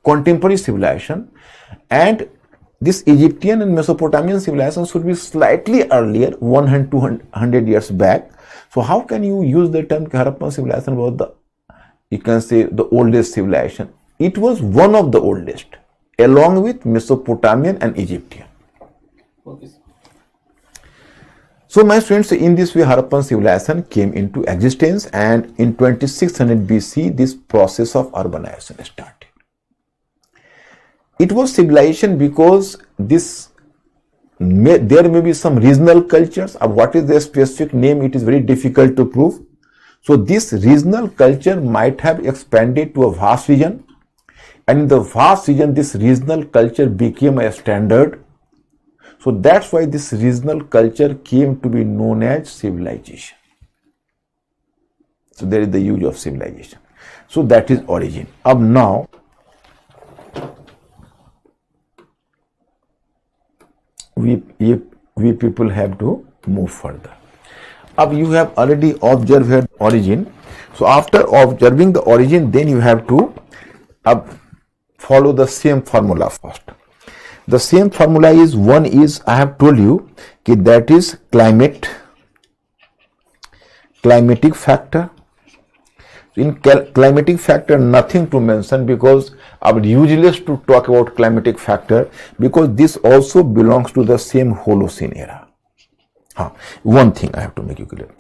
contemporary civilization, and this Egyptian and Mesopotamian civilization should be slightly earlier, 100-200 years back. So how can you use the term Harappan civilization was the, you can say, the oldest civilization? It was one of the oldest, along with Mesopotamian and Egyptian. Okay. So my friends, in this way Harappan civilization came into existence, and in 2600 BC this process of urbanization started. It was civilization because there may be some regional cultures. What is their specific name? It is very difficult to prove. So this regional culture might have expanded to a vast region, and in the vast region this regional culture became a standard. So that's why this regional culture came to be known as civilization. So there is the use of civilization. So that is origin. Up now, we people have to move further. Now you have already observed here origin. So after observing the origin, then you have to follow the same formula first. The same formula is, one is I have told you that is climatic factor. In climatic factor, nothing to mention, because I would useless to talk about climatic factor, because this also belongs to the same Holocene era. One thing I have to make you clear.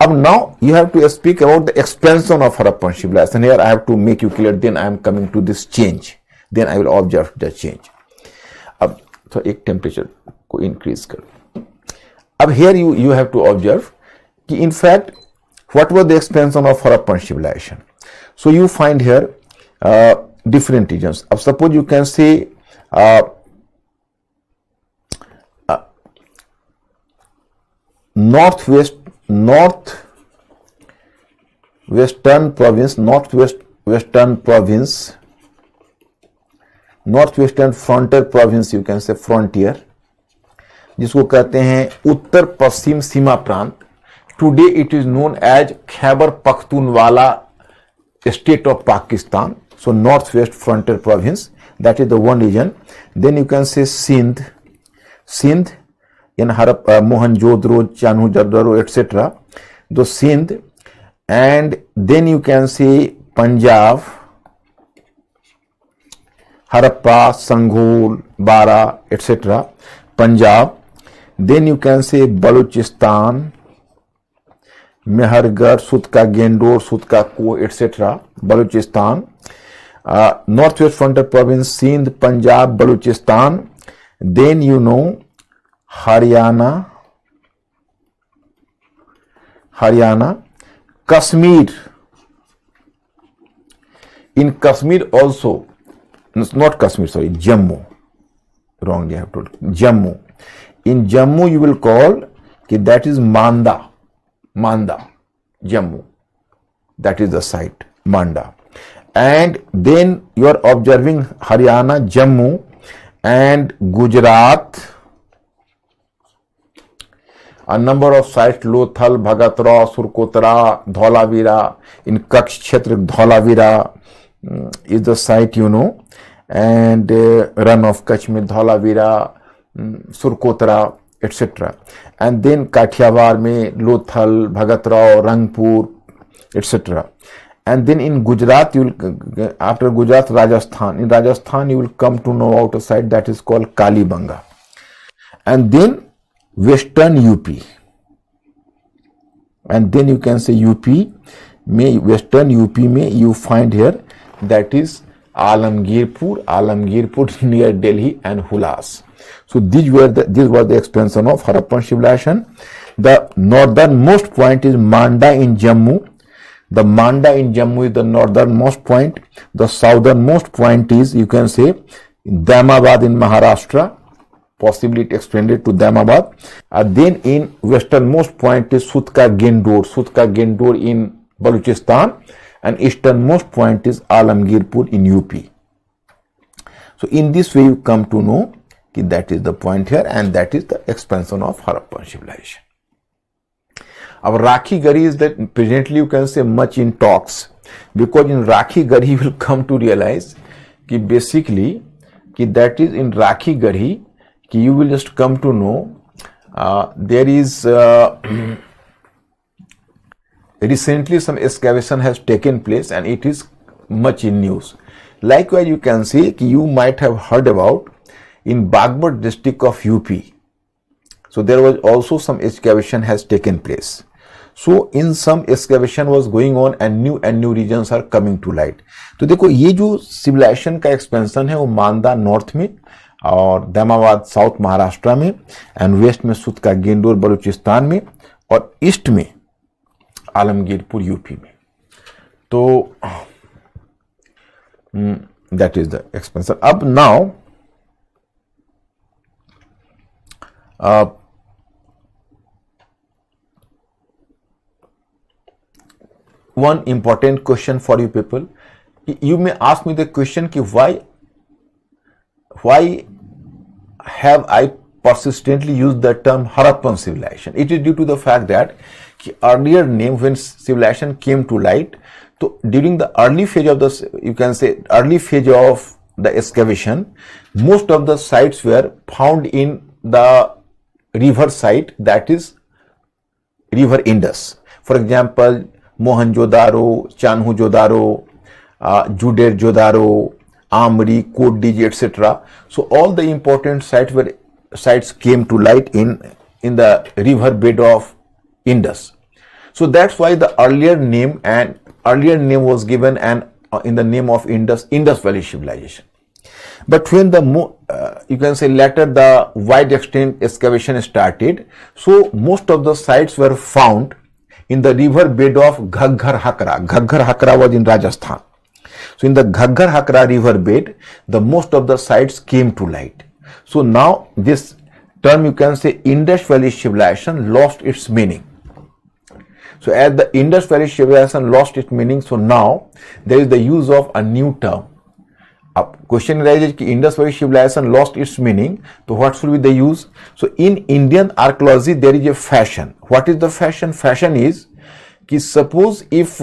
Now you have to speak about the expansion of Harappan civilization. Here I have to make you clear. Then I am coming to this change. Then I will observe the change. So एक temperature को increase करो. अब here you have to observe कि in fact what was the expansion of Harappan civilization. So you find here different regions. Suppose you can say northwestern frontier province, you can say frontier, जिसको कहते हैं उत्तर पश्चिम सीमा प्रांत. Today it is known as Khyber Pakhtunwala state of Pakistan. So North West Frontier Province, that is the one region. Then you can say Sindh in Mohenjo-daro, Chanhu-Jardaro, etc. The Sindh, and then you can say Punjab, Harappa, Sanghol, Bara, etc. Punjab. Then you can say Balochistan, Mehergarh, Sutka Gendor, Sutka Ko, etc. Balochistan. Northwest Frontier Province, Sindh, Punjab, Balochistan. Then you know Haryana, Kashmir. In Kashmir also, not Kashmir, sorry, Jammu. Wrongly I have told. Jammu. In Jammu you will call that is Manda, Jammu. That is the site, Manda. And then you are observing Haryana, Jammu, and Gujarat. A number of sites, Lothal, Bhagatra, Surkotra, Dholavira. In Kutch Kshetra, Dholavira is the site, you know, and Run of Kutch mein Dholavira, Surkotra, etc. And then Kathiawar mein Lothal, Bhagatra, Rangpur, etc. And then in Gujarat, you will, after Gujarat, Rajasthan. In Rajasthan, you will come to know about a site that is called Kalibanga. And then Western UP, and then you can say UP, Western UP में you find here that is Alamgirpur near Delhi and Hulas. So these were the expansion of Harappan civilization. The northernmost point is Manda in Jammu. The Manda in Jammu is the northernmost point. The southernmost point is, you can say, Damabad in Maharashtra. Possibly it extended to Damabad. Then in westernmost point is Sutka Gendor in Balochistan, and easternmost point is Alamgirpur in UP. So in this way you come to know that is the point here, and that is the expansion of Harappan civilization. Our Rakhi Gari is that presently you can say much in talks, because in Rakhi Gari you will come to realize basically that is in Rakhi Gari you will just come to know there is recently some excavation has taken place and it is much in news. Likewise, you can say you might have heard about in Bagbat district of UP. So there was also some excavation has taken place. So in some excavation was going on and new regions are coming to light. तो देखो ये जो civilization का expansion है वो मांदा north में और दामाबाद साउथ महाराष्ट्र में, एंड वेस्ट में सुतका गेंडोर बलूचिस्तान में, और ईस्ट में आलमगीरपुर यूपी में. तो दैट इज द एक्सपेंशन. अब now one important question for you people. You may ask me the question ki why have I persistently use the term Harappan civilization. It is due to the fact that earlier name, when civilization came to light, so during the early phase of the, you can say early phase of the excavation, most of the sites were found in the river site, that is river Indus. For example, Mohenjo-daro, Chanhu-Jodaro, Juder-Jodaro, Amri, Kodiji, etc. So all the important sites came to light in the river bed of Indus. So that's why the earlier name was given and in the name of Indus Valley civilization. But when you can say later the wide extent excavation started, so most of the sites were found in the river bed of Ghaggar Hakra. Ghaggar Hakra was in Rajasthan. So in the Ghaggar Hakra river bed, the most of the sites came to light. So now this term, you can say Indus Valley civilization, lost its meaning. So as the Indus Valley civilization lost its meaning, so now there is the use of a new term. A question arises that Indus Valley civilization lost its meaning, so what should be the use? So in Indian archaeology there is a fashion. What is the fashion? Fashion is कि suppose if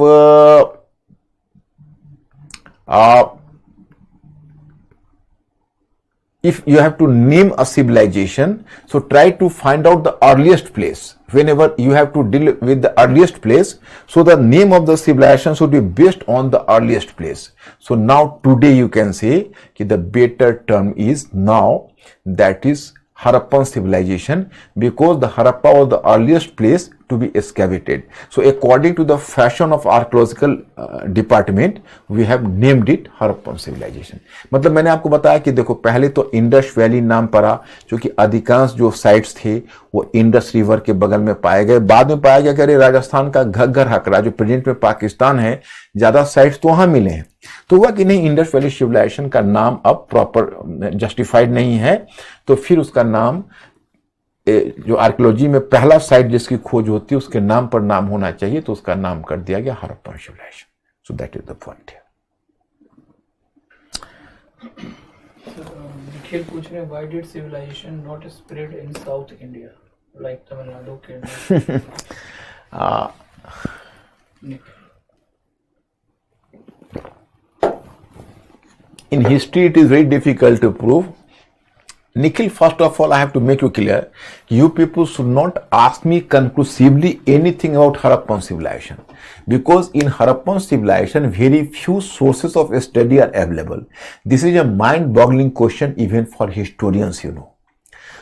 you have to name a civilization, so try to find out the earliest place. Whenever you have to deal with the earliest place, so the name of the civilization should be based on the earliest place. So now today you can say that the better term is now, that is Harappan civilization, because the Harappa was the earliest place to be excavated. So according to the fashion of archaeological department, we have named it Harappan civilization. मतलब मैंने आपको बताया कि देखो पहले तो Indus valley नाम पड़ा, क्योंकि अधिकांश जो साइट्स थे वो इंडस रिवर के बगल में पाए गए. बाद में पाया गया कि राजस्थान का घग्गर हकरा जो प्रेजेंट में पाकिस्तान है, ज्यादा साइट्स तो वहां मिले हैं. तो हुआ कि नहीं, इंडस वैली सिविलाइजेशन का नाम अब प्रॉपर जस्टिफाइड नहीं है, तो फिर उसका नाम जो आर्कियोलॉजी में पहला साइट जिसकी खोज होती है उसके नाम पर नाम होना चाहिए, तो उसका नाम कर दिया गया Harappan civilization. So that is the point. Nikhil पूछ रहे हैं, why did civilization not spread in South India like Tamil Nadu, Kerala? In history, it is very difficult to prove. Nikhil, first of all, I have to make you clear, you people should not ask me conclusively anything about Harappan civilization, because in Harappan civilization, very few sources of study are available. This is a mind-boggling question even for historians, you know.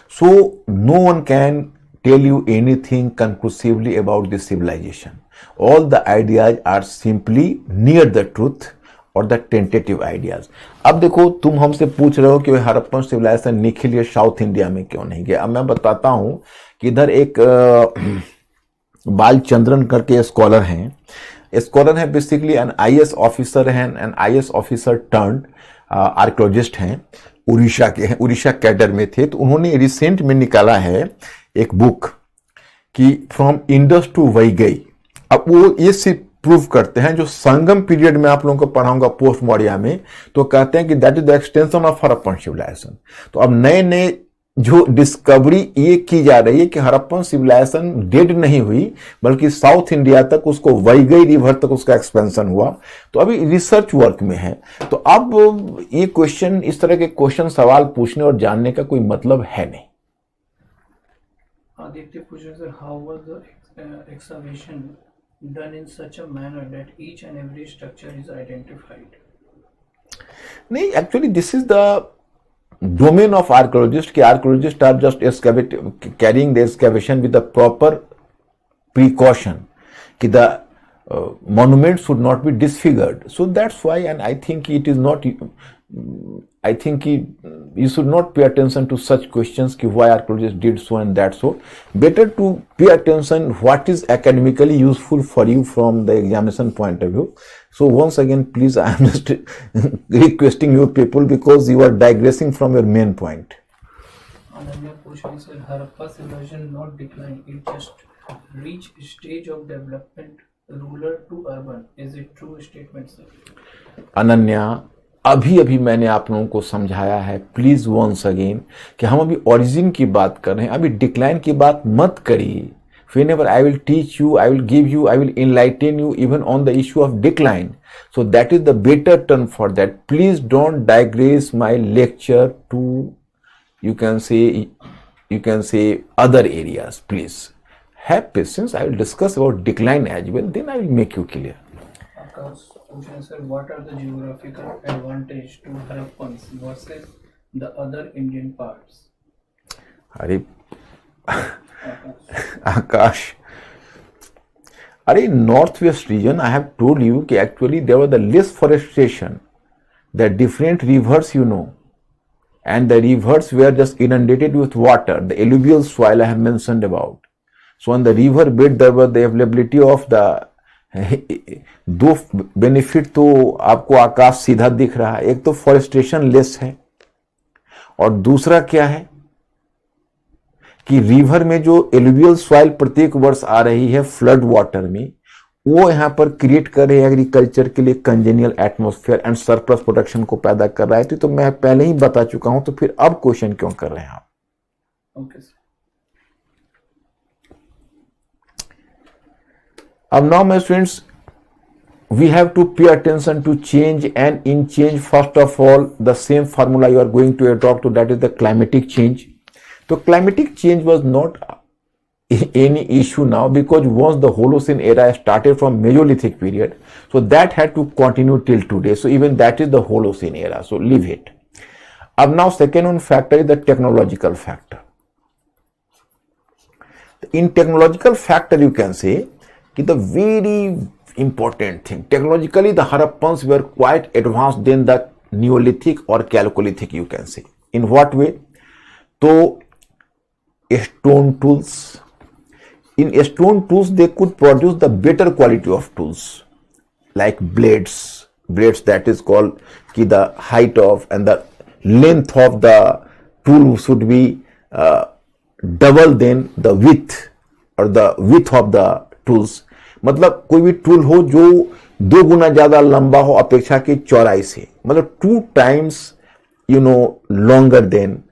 So, no one can tell you anything conclusively about this civilization. All the ideas are simply near the truth और the tentative ideas. अब देखो, तुम हमसे पूछ रहे हो कि Harappan civilisation Nikhil ये साउथ इंडिया में क्यों नहीं गया. अब मैं बताता हूं कि इधर एक बालचंद्रन करके स्कॉलर हैं. स्कॉलर हैं बेसिकली एन आईएएस ऑफिसर हैं, an IAS officer turned archaeologist हैं, उड़ीसा के हैं, उड़ीसा कैडर में थे. तो उन्होंने रिसेंट में निकाला है एक बुक कि फ्रॉम इंडस टू वैगई. अब वो ये सिर्फ प्रूव करते हैं, जो संगम पीरियड में आप लोगों को पढ़ाऊंगा पोस्ट मौर्य में, तो कहते हैं कि that is the extension of Harappan civilization. तो अब नए नए जो डिस्कवरी ये की जा रही है कि हड़प्पन सिविलाइजेशन डेड नहीं हुई, बल्कि साउथ इंडिया तक उसको वैगई रिवर तक उसका एक्सपेंशन हुआ. तो अभी रिसर्च वर्क में है. तो अब ये क्वेश्चन, इस तरह के क्वेश्चन सवाल पूछने और जानने का कोई मतलब है नहीं. आदित्य पूछ रहे sir, how was the excavation done in such a manner that each and every structure is identified? नहीं, actually this is the domain of archaeologists. कि archaeologists are just carrying the excavation with the proper precaution कि the monuments should not be disfigured. So that's why, and I think it is not, I think you should not pay attention to such questions कि why archaeologists did so and that so. Better to pay attention what is academically useful for you from the examination point of view. So once again, please, I am just requesting you people, because you are digressing from your main point. Ananya पूछ रही sir, Harappa civilization not decline, it just reach stage of development rural to urban. Is it true statement, sir? Ananya, अभी अभी मैंने आप लोगों को समझाया है, प्लीज वंस अगेन, कि हम अभी ओरिजिन की बात कर रहे हैं, अभी डिक्लाइन की बात मत करिए. Whenever I will teach you, I will give you, I will enlighten you even on the issue of decline. So that is the better term for that. Please don't digress my lecture to, you can say other areas. Please have patience. I will discuss about decline as well. Then I will make you clear. Akash, question sir, what are the geographical advantage to Harappans versus the other Indian parts? अरे Akash. Akash, अरे north west region, I have told you कि actually there was the less forestation, the different rivers you know, and the rivers were just inundated with water, the alluvial soil I have mentioned about. So on the river bed there was the availability of the दो benefit तो आपको आकाश सीधा दिख रहा है, एक तो forestation less है और दूसरा क्या है कि रिवर में जो एलुवियल सॉइल प्रत्येक वर्ष आ रही है फ्लड वाटर में, वो यहां पर क्रिएट कर रहे हैं एग्रीकल्चर के लिए congenial atmosphere and surplus production को पैदा कर रहा है. तो मैं पहले ही बता चुका हूं, तो फिर अब क्वेश्चन क्यों कर रहे हैं आप? Okay, sir. अब now my students, we have to pay attention to change, and in change first of all the same formula you are going to adopt, so that is the climatic change. So climatic change was not any issue now, because once the Holocene era started from Mesolithic period, so that had to continue till today. So even that is the Holocene era, so leave it. अब now second one factor is the technological factor. In technological factor you can say कि the very important thing, technologically the Harappans were quite advanced than the Neolithic or Chalcolithic, you can say. In what way? तो stone tools, in stone tools they could produce the better quality of tools like blades, that is called कि the height of and the length of the tool should be double than the width or the width of the tools. मतलब कोई भी tool हो जो 2 गुना ज्यादा लंबा हो अपेक्षा की चौड़ाई से, मतलब 2 times longer than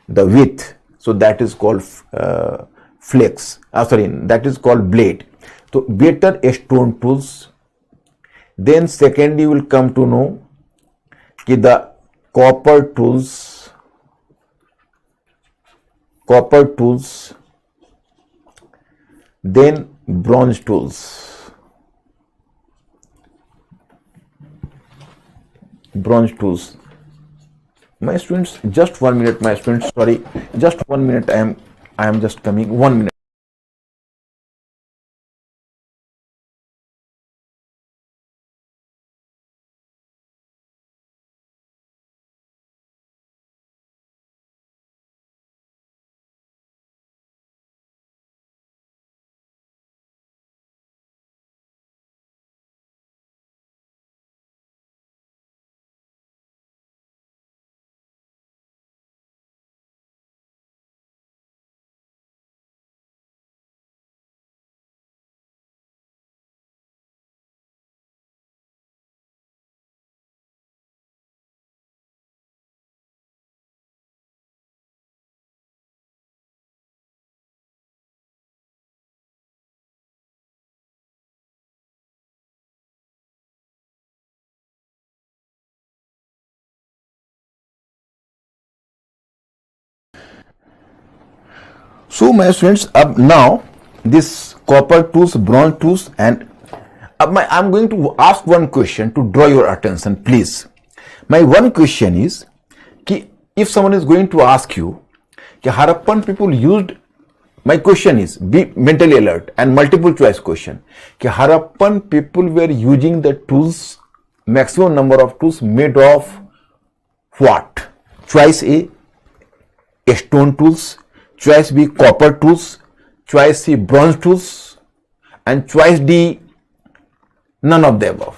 the width. So that is called that is called blade. So better stone tools. Then second you will come to know कि the copper tools, then bronze tools. My students, just 1 minute, my students, sorry, just 1 minute, I am just coming, 1 minute. So my students, अब now this copper tools, bronze tools, and I'm going to ask one question to draw your attention, please. My one question is कि if someone is going to ask you कि Harappan people used, my question is, be mentally alert and multiple choice question, कि Harappan people were using the tools, maximum number of tools made of what? Choice A, stone tools. Choice B, copper tools. Choice C, bronze tools. And choice D, none of the above.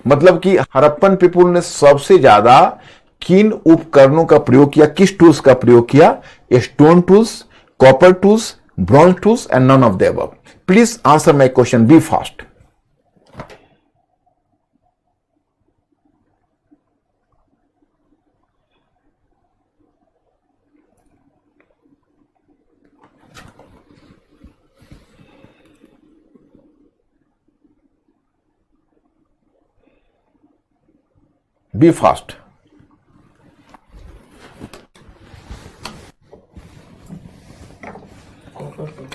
मतलब कि Harappan people ने सबसे ज्यादा किन उपकरणों का प्रयोग किया, किस टूल्स का प्रयोग किया? Stone tools, copper tools, bronze tools and none of the above. Please answer my question, be fast. Be fast. Copper too.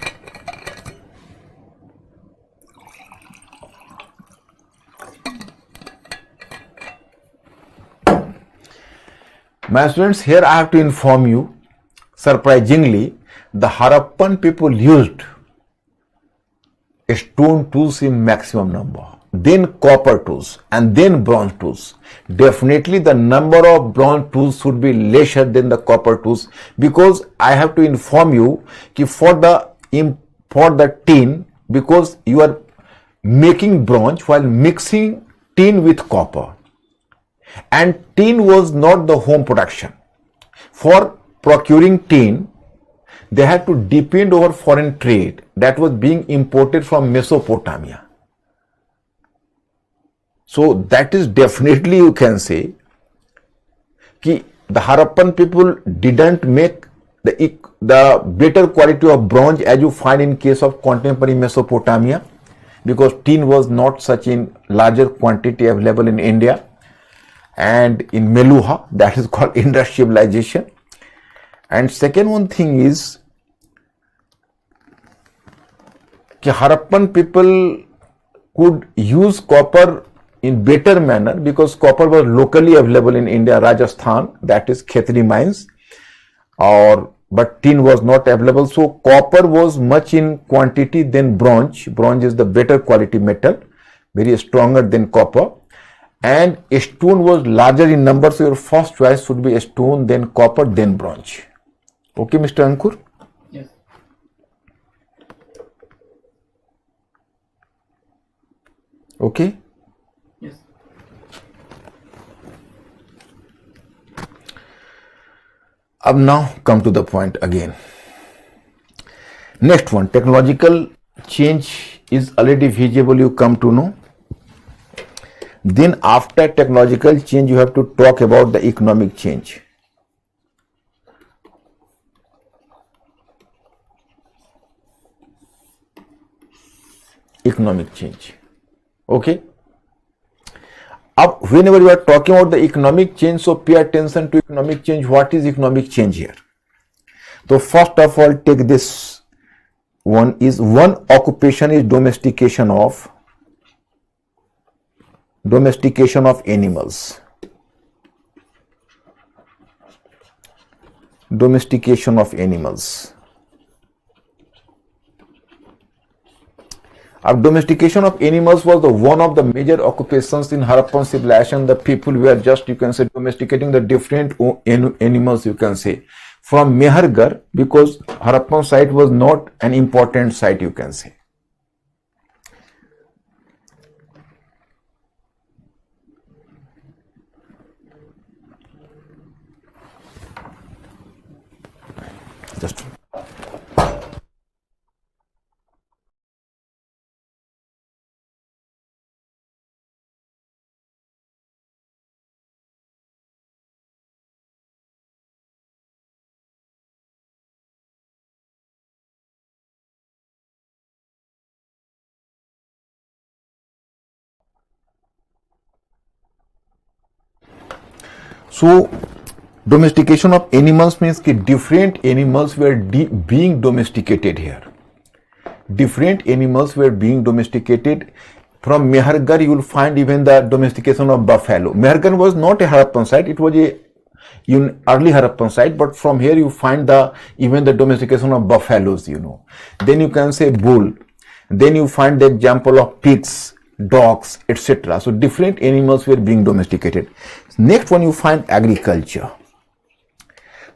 My students, here I have to inform you, surprisingly, the Harappan people used stone tools in maximum number, then copper tools, and then bronze tools. Definitely the number of bronze tools should be lesser than the copper tools, because I have to inform you कि for the tin, because you are making bronze while mixing tin with copper, and tin was not the home production. For procuring tin, they had to depend over foreign trade that was being imported from Mesopotamia. So that is definitely, you can say, कि the Harappan people didn't make the better quality of bronze as you find in case of contemporary Mesopotamia, because tin was not such in larger quantity available in India and in Meluha, that is called Indus civilization. And second one thing is कि Harappan people could use copper in better manner because copper was locally available in India, Rajasthan, that is Khetri mines, but tin was not available. So copper was much in quantity than bronze. Bronze is the better quality metal, very stronger than copper. And stone was larger in number, so your first choice should be stone, then copper, then bronze. Okay, Mr. Ankur? Yes. Okay? Yes. अब now come to the point again. Next one, technological change is already visible, you come to know. Then after technological change, you have to talk about the economic change. Economic change. Okay? Whenever you are talking about the economic change, so pay attention to economic change. What is economic change here? So first of all, take this one is one occupation is domestication of animals. Domestication of animals. Domestication of animals was one of the major occupations in Harappan civilization. The people were just, you can say, domesticating the different animals, you can say, from Mehergarh, because Harappan site was not an important site, you can say. Just so domestication of animals means that different animals were being domesticated here. Different animals were being domesticated. From Mehergarh, you will find even the domestication of buffalo. Mehergarh was not a Harappan site, it was a early Harappan site, but from here you find even the domestication of buffaloes, you know. Then you can say bull. Then you find the example of pigs, dogs, etc. So different animals were being domesticated. Next one, you find agriculture.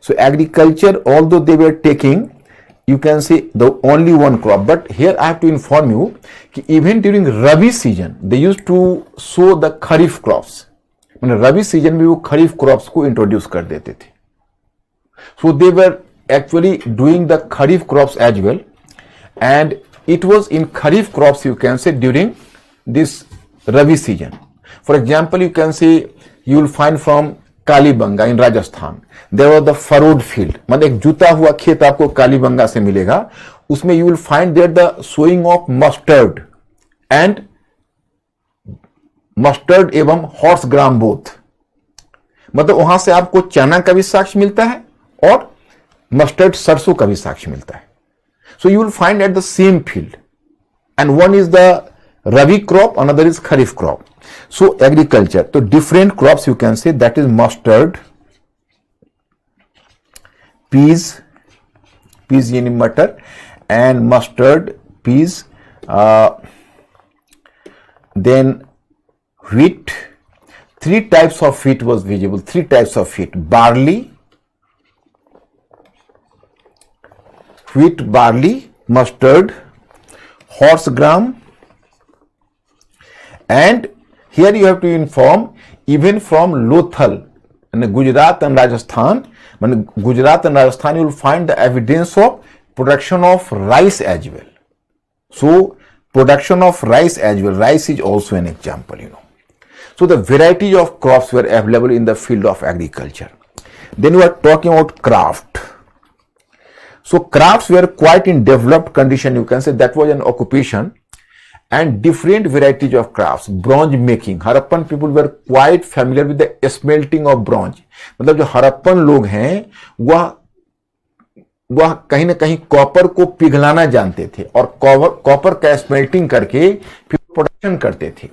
So agriculture, although they were taking, you can say, the only one crop, but here I have to inform you that even during Rabi season, they used to sow the Kharif crops. Rabi season में वो Kharif crops को introduce कर देते थे. So they were actually doing the Kharif crops as well, and it was in Kharif crops, you can say, during this Rabi season. For example, you can say you will find from Kalibangan in Rajasthan, there was the furrowed field. मतलब एक जुता हुआ खेत आपको कालीबंगा से मिलेगा, उसमें you will find there the sowing of mustard एवं horse gram both. मतलब वहां से आपको चना का भी साक्ष्य मिलता है और मस्टर्ड सरसों का भी साक्ष्य मिलता है. So you will find at the same field, and one is the Rabi crop, another is Kharif crop. So agriculture, so different crops you can say, that is mustard, peas yani matar, and mustard, peas, then wheat. Three types of wheat was visible. Three types of wheat: barley, mustard, horse gram, and here you have to inform even from Lothal and Gujarat and Rajasthan. When Gujarat and Rajasthan, you will find the evidence of production of rice as well. So production of rice as well. Rice is also an example, So the variety of crops were available in the field of agriculture. Then we are talking about craft. So crafts were quite in developed condition, you can say. That was an occupation, and different varieties of crafts. Bronze making, Harappan people were quite familiar with the smelting of bronze. मतलब जो हरप्पन लोग हैं वह कहीं ना कहीं copper को पिघलाना जानते थे और कॉपर का स्मेल्टिंग करके फिर प्रोडक्शन करते थे.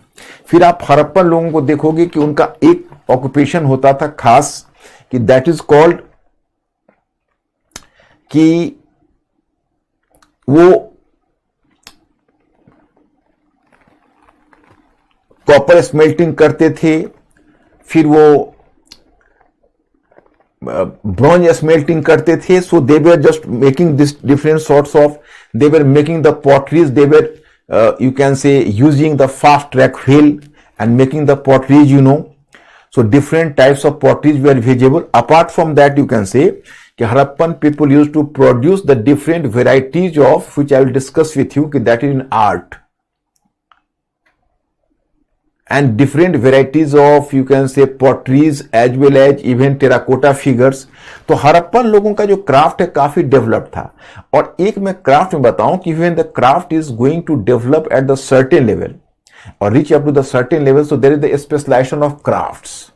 फिर आप हरप्पन लोगों को देखोगे कि उनका एक ऑक्यूपेशन होता था खास, कि दैट इज कॉल्ड, कि वो कॉपर स्मेल्टिंग करते थे, फिर वो ब्रॉन्ज स्मेल्टिंग करते थे. So they were just making this different sorts of, they were making the potteries, they were you can say using the fast track wheel and making the potteries, So different types of potteries were visible. Apart from that, you can say Harappan people used to produce the different varieties of, which I will discuss with you, that is in art, and different varieties of, you can say, potteries as well as even terracotta figures. तो हरप्पन लोगों का जो craft है काफी develop था. और एक मैं क्राफ्ट में बताऊं कि when the craft is going to develop at the certain level or reach up to the certain level, so there is the specialization of crafts.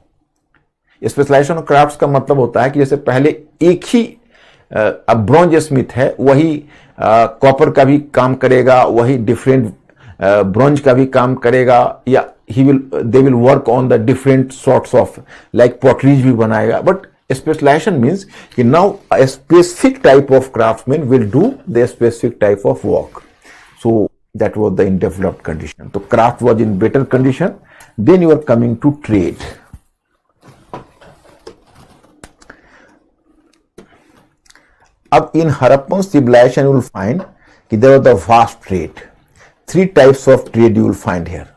Specialization of crafts का मतलब होता है कि जैसे पहले एक ही अब ब्रॉन्ज स्मिथ है, वही कॉपर का भी काम करेगा, वही डिफरेंट ब्रॉन्ज का भी काम करेगा, या they will work on the different sorts of like potteries भी बनाएगा. बट स्पेशलाइजेशन मीन्स कि now a specific type of craftsman will do the specific type of work. So that was the in developed condition. तो craft was in better condition. Then you are coming to trade. अब in Harappan civilization you will find that there was the vast trade. Three types of trade you will find here.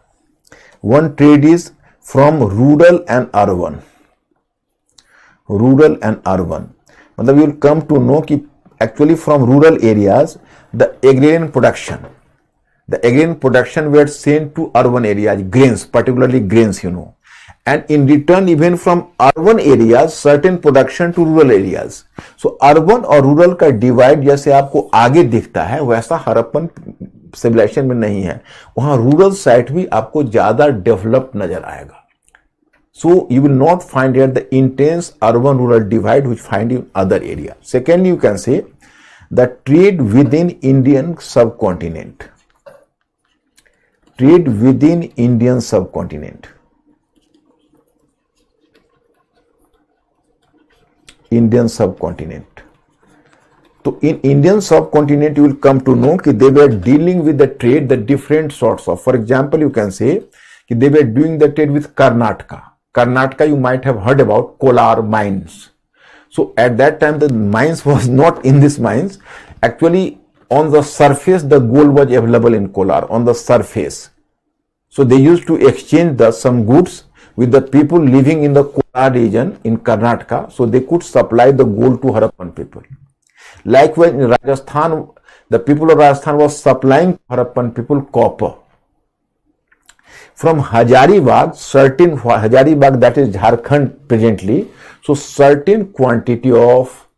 One trade is from rural and urban. Rural and urban. मतलब you will come to know कि actually from rural areas the agrarian production were sent to urban areas, grains, particularly grains, and in return even from urban areas certain production to rural areas. So urban और rural का divide जैसे आपको आगे दिखता है वैसा Harappan civilisation में नहीं है. वहां रूरल साइट भी आपको ज्यादा डेवलप नजर आएगा. So you will not find here the intense urban rural divide which find in other area. Secondly, you can say the trade within Indian subcontinent. Trade within Indian subcontinent. Indian subcontinent. So in Indian subcontinent you will come to know that they were dealing with the trade, the different sorts of, for example you can say that they were doing the trade with Karnataka. Karnataka you might have heard about Kolar mines. So at that time the mines was not in these mines. Actually on the surface the gold was available in Kolar, on the surface. So they used to exchange some goods with the people living in the Kolar region in Karnataka, so they could supply the gold to Harappan people. Likewise in Rajasthan, the people of Rajasthan was supplying Harappan people copper. From Hazaribagh, Hazaribagh, that is Jharkhand presently, so certain quantity of,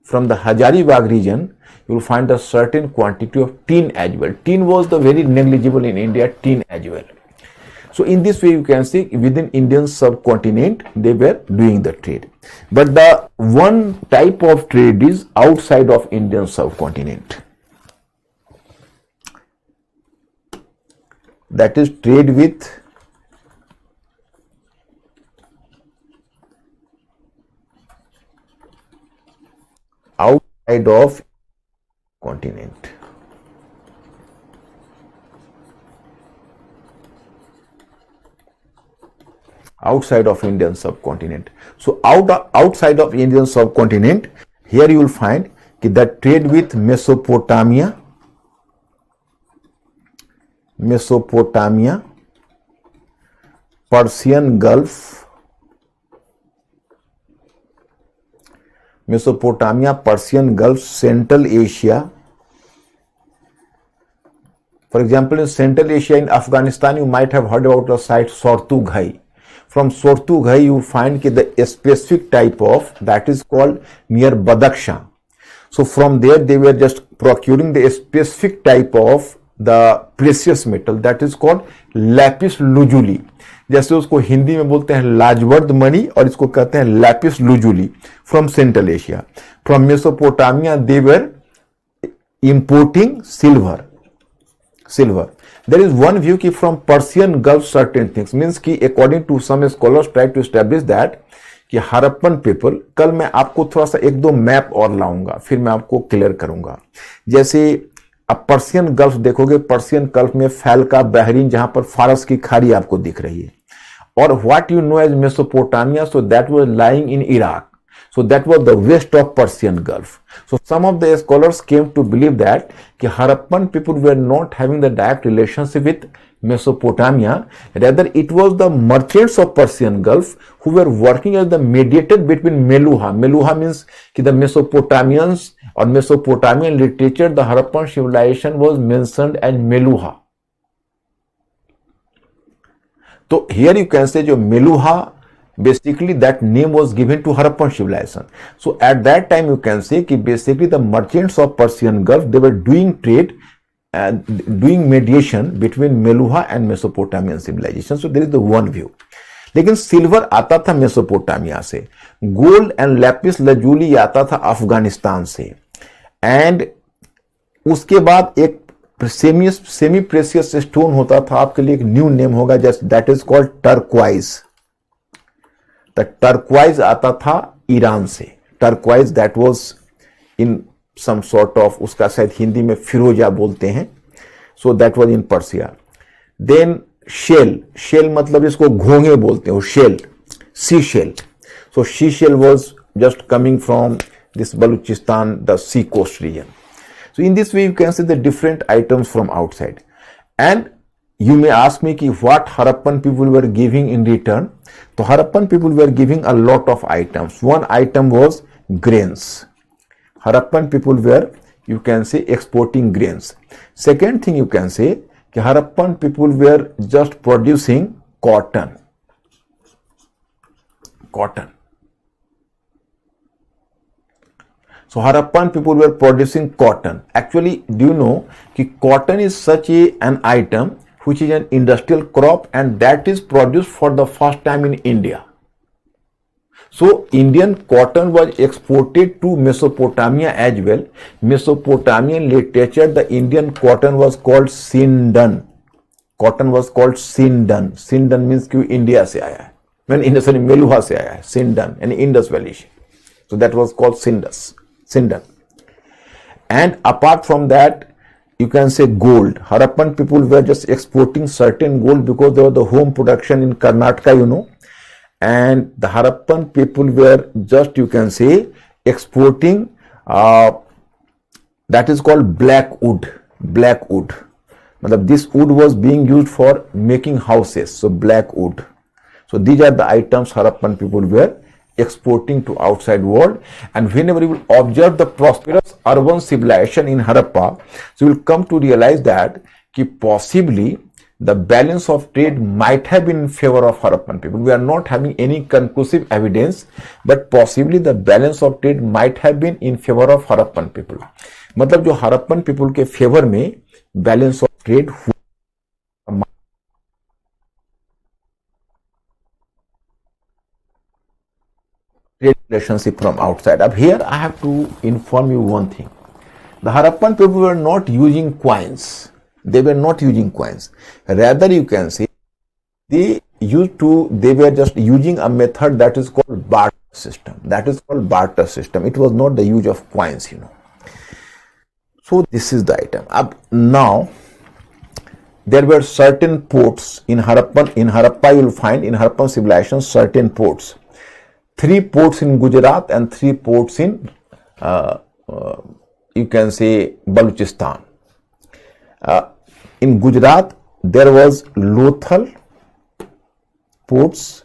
from the Hazaribagh region, you will find a certain quantity of tin as well. Tin was the very negligible in India, tin as well. So in this way you can see within Indian subcontinent they were doing the trade. But the one type of trade is outside of Indian subcontinent. That is trade with outside of continent. Outside of Indian subcontinent. So outside of Indian subcontinent, here you will find that trade with Mesopotamia, Persian Gulf, Central Asia. For example, in Central Asia, in Afghanistan, you might have heard about the site Sortughai. From Sortughai, you find the specific type of that is called near Badakhshan. So from there, they were just procuring the specific type of the precious metal that is called lapis lazuli. जैसे उसको हिंदी में बोलते हैं लाजवर्द मणि और इसको कहते हैं lapis lazuli from central Asia. From Mesopotamia they were importing silver. There is one view कि from Persian Gulf certain things means कि according to some scholars try to establish that कि हड़प्पन पीपल, कल मैं आपको थोड़ा सा एक दो मैप और लाऊंगा फिर मैं आपको क्लियर करूंगा. जैसे अब पर्शियन गल्फ देखोगे, पर्शियन गल्फ में फैलका बहरीन जहां पर फारस की खाड़ी आपको दिख रही है, और what you know as Mesopotamia, so that was lying in Iraq. So that was the west of Persian Gulf. So some of the scholars came to believe that कि Harappan people were not having the direct relationship with Mesopotamia. Rather, it was the merchants of Persian Gulf who were working as the mediator between Meluha. Meluha means कि the Mesopotamians or Mesopotamian literature, the Harappan civilization was mentioned as Meluha. So here you can say जो Meluha, basically that name was given to Harappan civilization. So at that time you can say कि basically the merchants of Persian Gulf, they were doing trade and doing mediation between Meluha and Mesopotamian civilization. So there is the one view. लेकिन silver आता था Mesopotamia से, gold and Lapis lazuli आता था अफगानिस्तान से, and उसके बाद एक सेमी प्रेशियस स्टोन होता था, आपके लिए एक न्यू नेम होगा, just that is called turquoise. Turquoise आता था ईरान से. Turquoise that was in some sort of, उसका शायद हिंदी में फिरोजा बोलते हैं. So that was in Persia. Then shell मतलब इसको घोंगे बोलते हैं, shell, sea shell. So sea shell was just coming from this Balochistan, the sea coast region. So in this way you can see the different items from outside. And you may ask me ki what Harappan people were giving in return. So Harappan people were giving a lot of items. One item was grains. Harappan people were, you can say, exporting grains. Second thing you can say ki Harappan people were just producing cotton. So Harappan people were producing cotton. Actually, do you know that cotton is such an item which is an industrial crop, and that is produced for the first time in India. So Indian cotton was exported to Mesopotamia as well. Mesopotamian literature, the Indian cotton was called Sindan. Sindan means कि India से आया है, sorry, Meluha से आया है, Sindan, and Indus Valley. So that was called Sindan. And apart from that, you can say gold. Harappan people were just exporting certain gold because they were the home production in Karnataka, you know. And the Harappan people were just, you can say, exporting that is called black wood. This wood was being used for making houses. So black wood. So these are the items Harappan people were exporting to outside world. And whenever you will observe the prosperous urban civilization in Harappa, so you will come to realize that possibly the balance of trade might have been in favor of Harappan people. We are not having any conclusive evidence, but possibly the balance of trade might have been in favor of Harappan people. मतलब जो Harappan people के favour में balance of trade relationship from outside. Up here I have to inform you one thing. The Harappan people were not using coins. They were not using coins. Rather, you can say they were just using a method that is called barter system. That is called barter system. It was not the use of coins, So this is the item. Now, there were certain ports in Harappa. In Harappa, you will find in Harappan civilization certain ports. 3 ports in Gujarat and 3 ports in you can say Balochistan. In Gujarat, there was Lothal ports.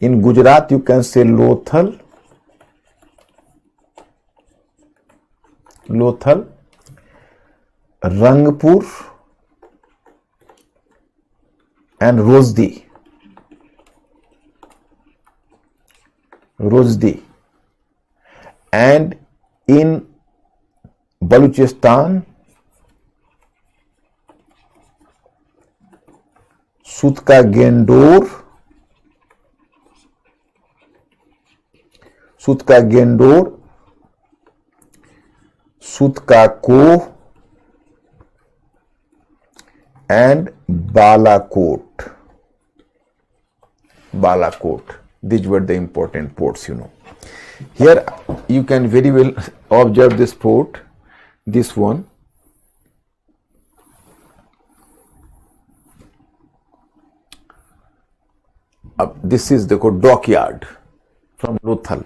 In Gujarat, you can say Lothal, Rangpur, and Rosdi. And in Balochistan, Sutka Gendor, Sutka Ko, and Balakot. These were the important ports, Here you can very well observe this port, this one. This is the dockyard from Lothal.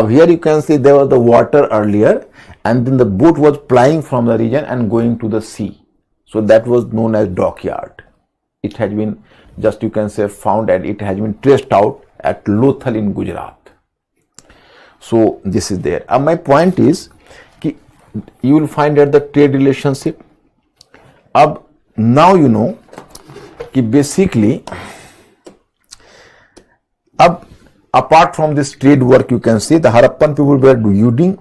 Here you can see there was the water earlier, and then the boat was plying from the region and going to the sea. So that was known as dockyard. It has been just, you can say, found, and it has been traced out at Lothal in Gujarat. So this is there. My point is, you will find that the trade relationship. Now you know, basically, apart from this trade work, you can see the Harappan people were doing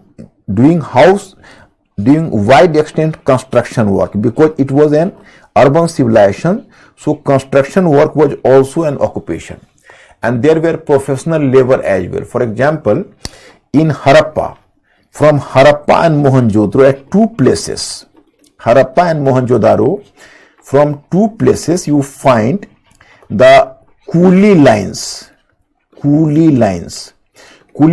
wide extent construction work, because it was an urban civilization. So construction work was also an occupation, and there were professional labor as well. For example, in Harappa, from Harappa and Mohenjo-daro at 2 places, Harappa and Mohenjo-daro, from 2 places you find the coolie lines. Coolie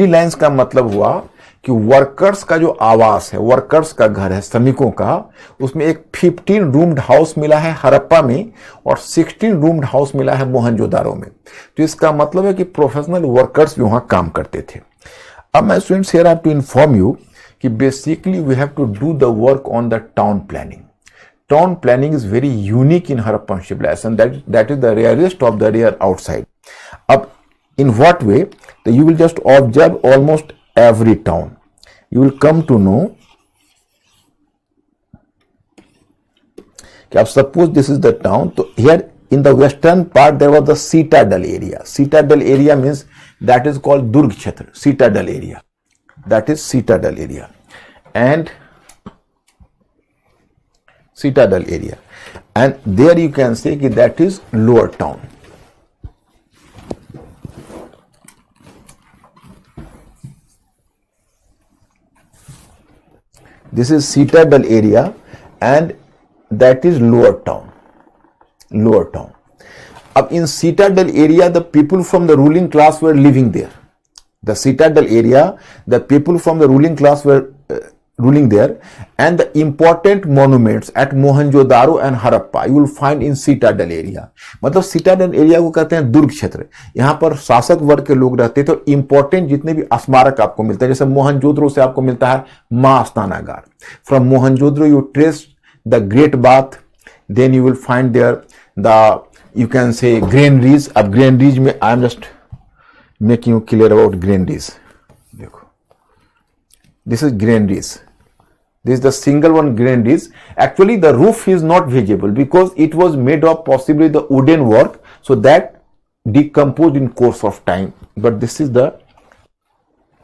lines का मतलब हुआ कि workers का जो आवास है, workers का घर है, श्रमिकों का, उसमें एक 15 रूम्ड हाउस मिला है हरप्पा में और 16 रूम्ड हाउस मिला है मोहनजोदारो में. तो इसका मतलब है कि प्रोफेशनल वर्कर्स भी वहां काम करते थे. अब मैं students here have to inform you कि basically we have to do the work on the town planning. Town planning is very unique in Harappan civilization. That is the rarest of the rare outside. In what way? You will just observe almost every town. You will come to know. Suppose this is the town. So here in the western part there was the citadel area. Citadel area means that is called Durg Kshetra. Citadel area. That is citadel area. And citadel area. And there you can say that is lower town. This is citadel area and that is lower town. Lower town. In citadel area, the people from the ruling class were living there. The citadel area, the people from the ruling class were ruling there, and the important monuments at Mohenjo-daro and Harappa you will find in citadel area. मतलब citadel area को कहते हैं दुर्ग क्षेत्र. यहाँ पर शासक वर्ग के लोग रहते, तो important जितने भी स्मारक आपको मिलते हैं, जैसे मोहनजोदड़ो से आपको मिलता है मां स्नानागार. From Mohenjo-daro you trace the Great Bath, then you will find there the, you can say, granaries. अब granaries में I am just making you clear about granaries. देखो, this is granaries. This is the single one granaries. Actually the roof is not visible because it was made of possibly the wooden work, so that decomposed in course of time. But this is the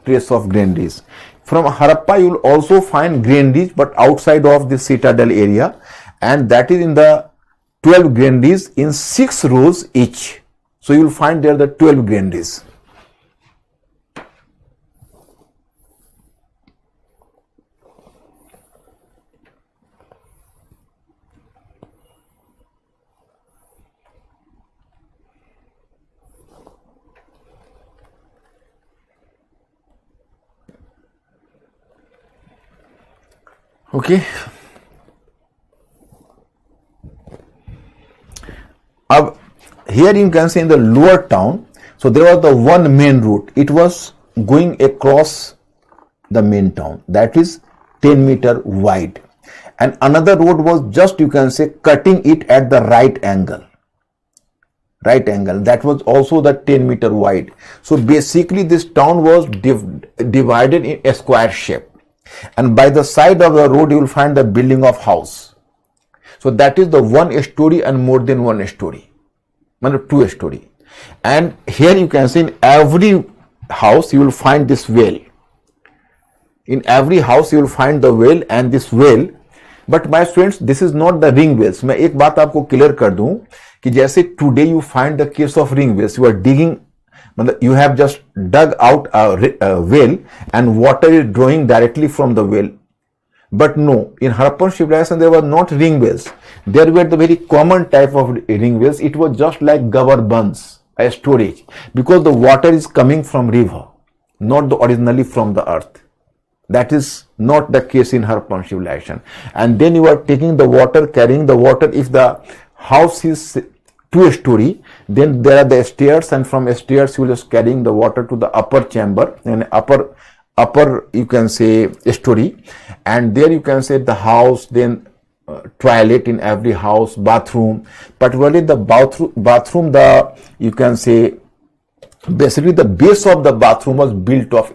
trace of granaries. From Harappa you will also find granaries, but outside of the citadel area, and that is in the 12 granaries in 6 rows each. So you will find there the 12 granaries. Okay. Here you can see in the lower town, so there was the one main route. It was going across the main town, that is 10 meter wide, and another road was just, you can say, cutting it at the right angle, that was also the 10 meter wide. So basically this town was divided in a square shape, and by the side of the road you will find the building of house. So that is the one story and more than one story, two story. And here you can see in every house you will find this well. In every house you will find the well and this well. But my friends, this is not the ring wells. मैं एक बात आपको clear कर दूं कि जैसे today you find the case of ring wells, you are digging, you have just dug out a well and water is drawing directly from the well. But no, in Harappan civilization there were not ring wells. There were the very common type of ring wells. It was just like Gavar Bans, a storage, because the water is coming from river, not originally from the earth. That is not the case in Harappan civilization. And then you are taking the water, carrying the water. If the house is 2-story, then there are the stairs, and from stairs you will just carrying the water to the upper chamber, and upper you can say story, and there you can say the house, then toilet in every house, bathroom. Particularly the bathroom, the, you can say, basically the base of the bathroom was built of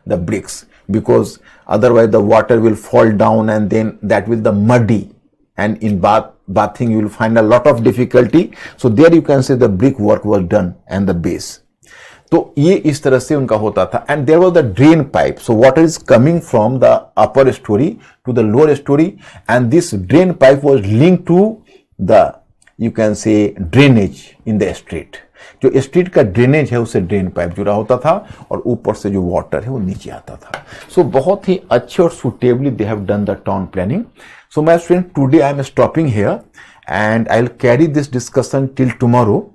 the bricks, because otherwise the water will fall down and then that will the muddy, and in bathing you will find a lot of difficulty. So there you can say the brick work was done and the base. तो ये इस तरह से उनका होता था. And there was the drain pipe. So water is coming from the upper story to the lower story, and this drain pipe was linked to the, you can say, drainage in the street. जो street का drainage है उससे drain pipe जुड़ा होता था, और ऊपर से जो वाटर है वो नीचे आता था. सो बहुत ही अच्छे और suitably they have done the town planning. So my friend, today I am stopping here and I will carry this discussion till tomorrow,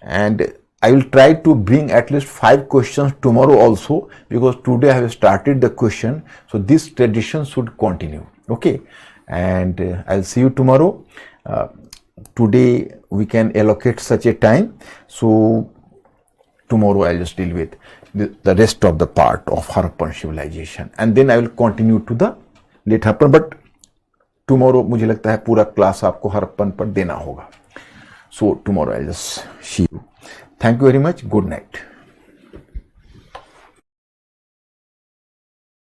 and I will try to bring at least 5 questions tomorrow also, because today I have started the question, so this tradition should continue. Okay, and I'll see you tomorrow. Today we can allocate such a time, so tomorrow I'll just deal with the rest of the part of Harappan civilization, and then I will continue to the late Harappan. But tomorrow मुझे लगता है पूरा class आपको हरप्पन पर देना होगा. So tomorrow I'll just see you. Thank you very much. Good night.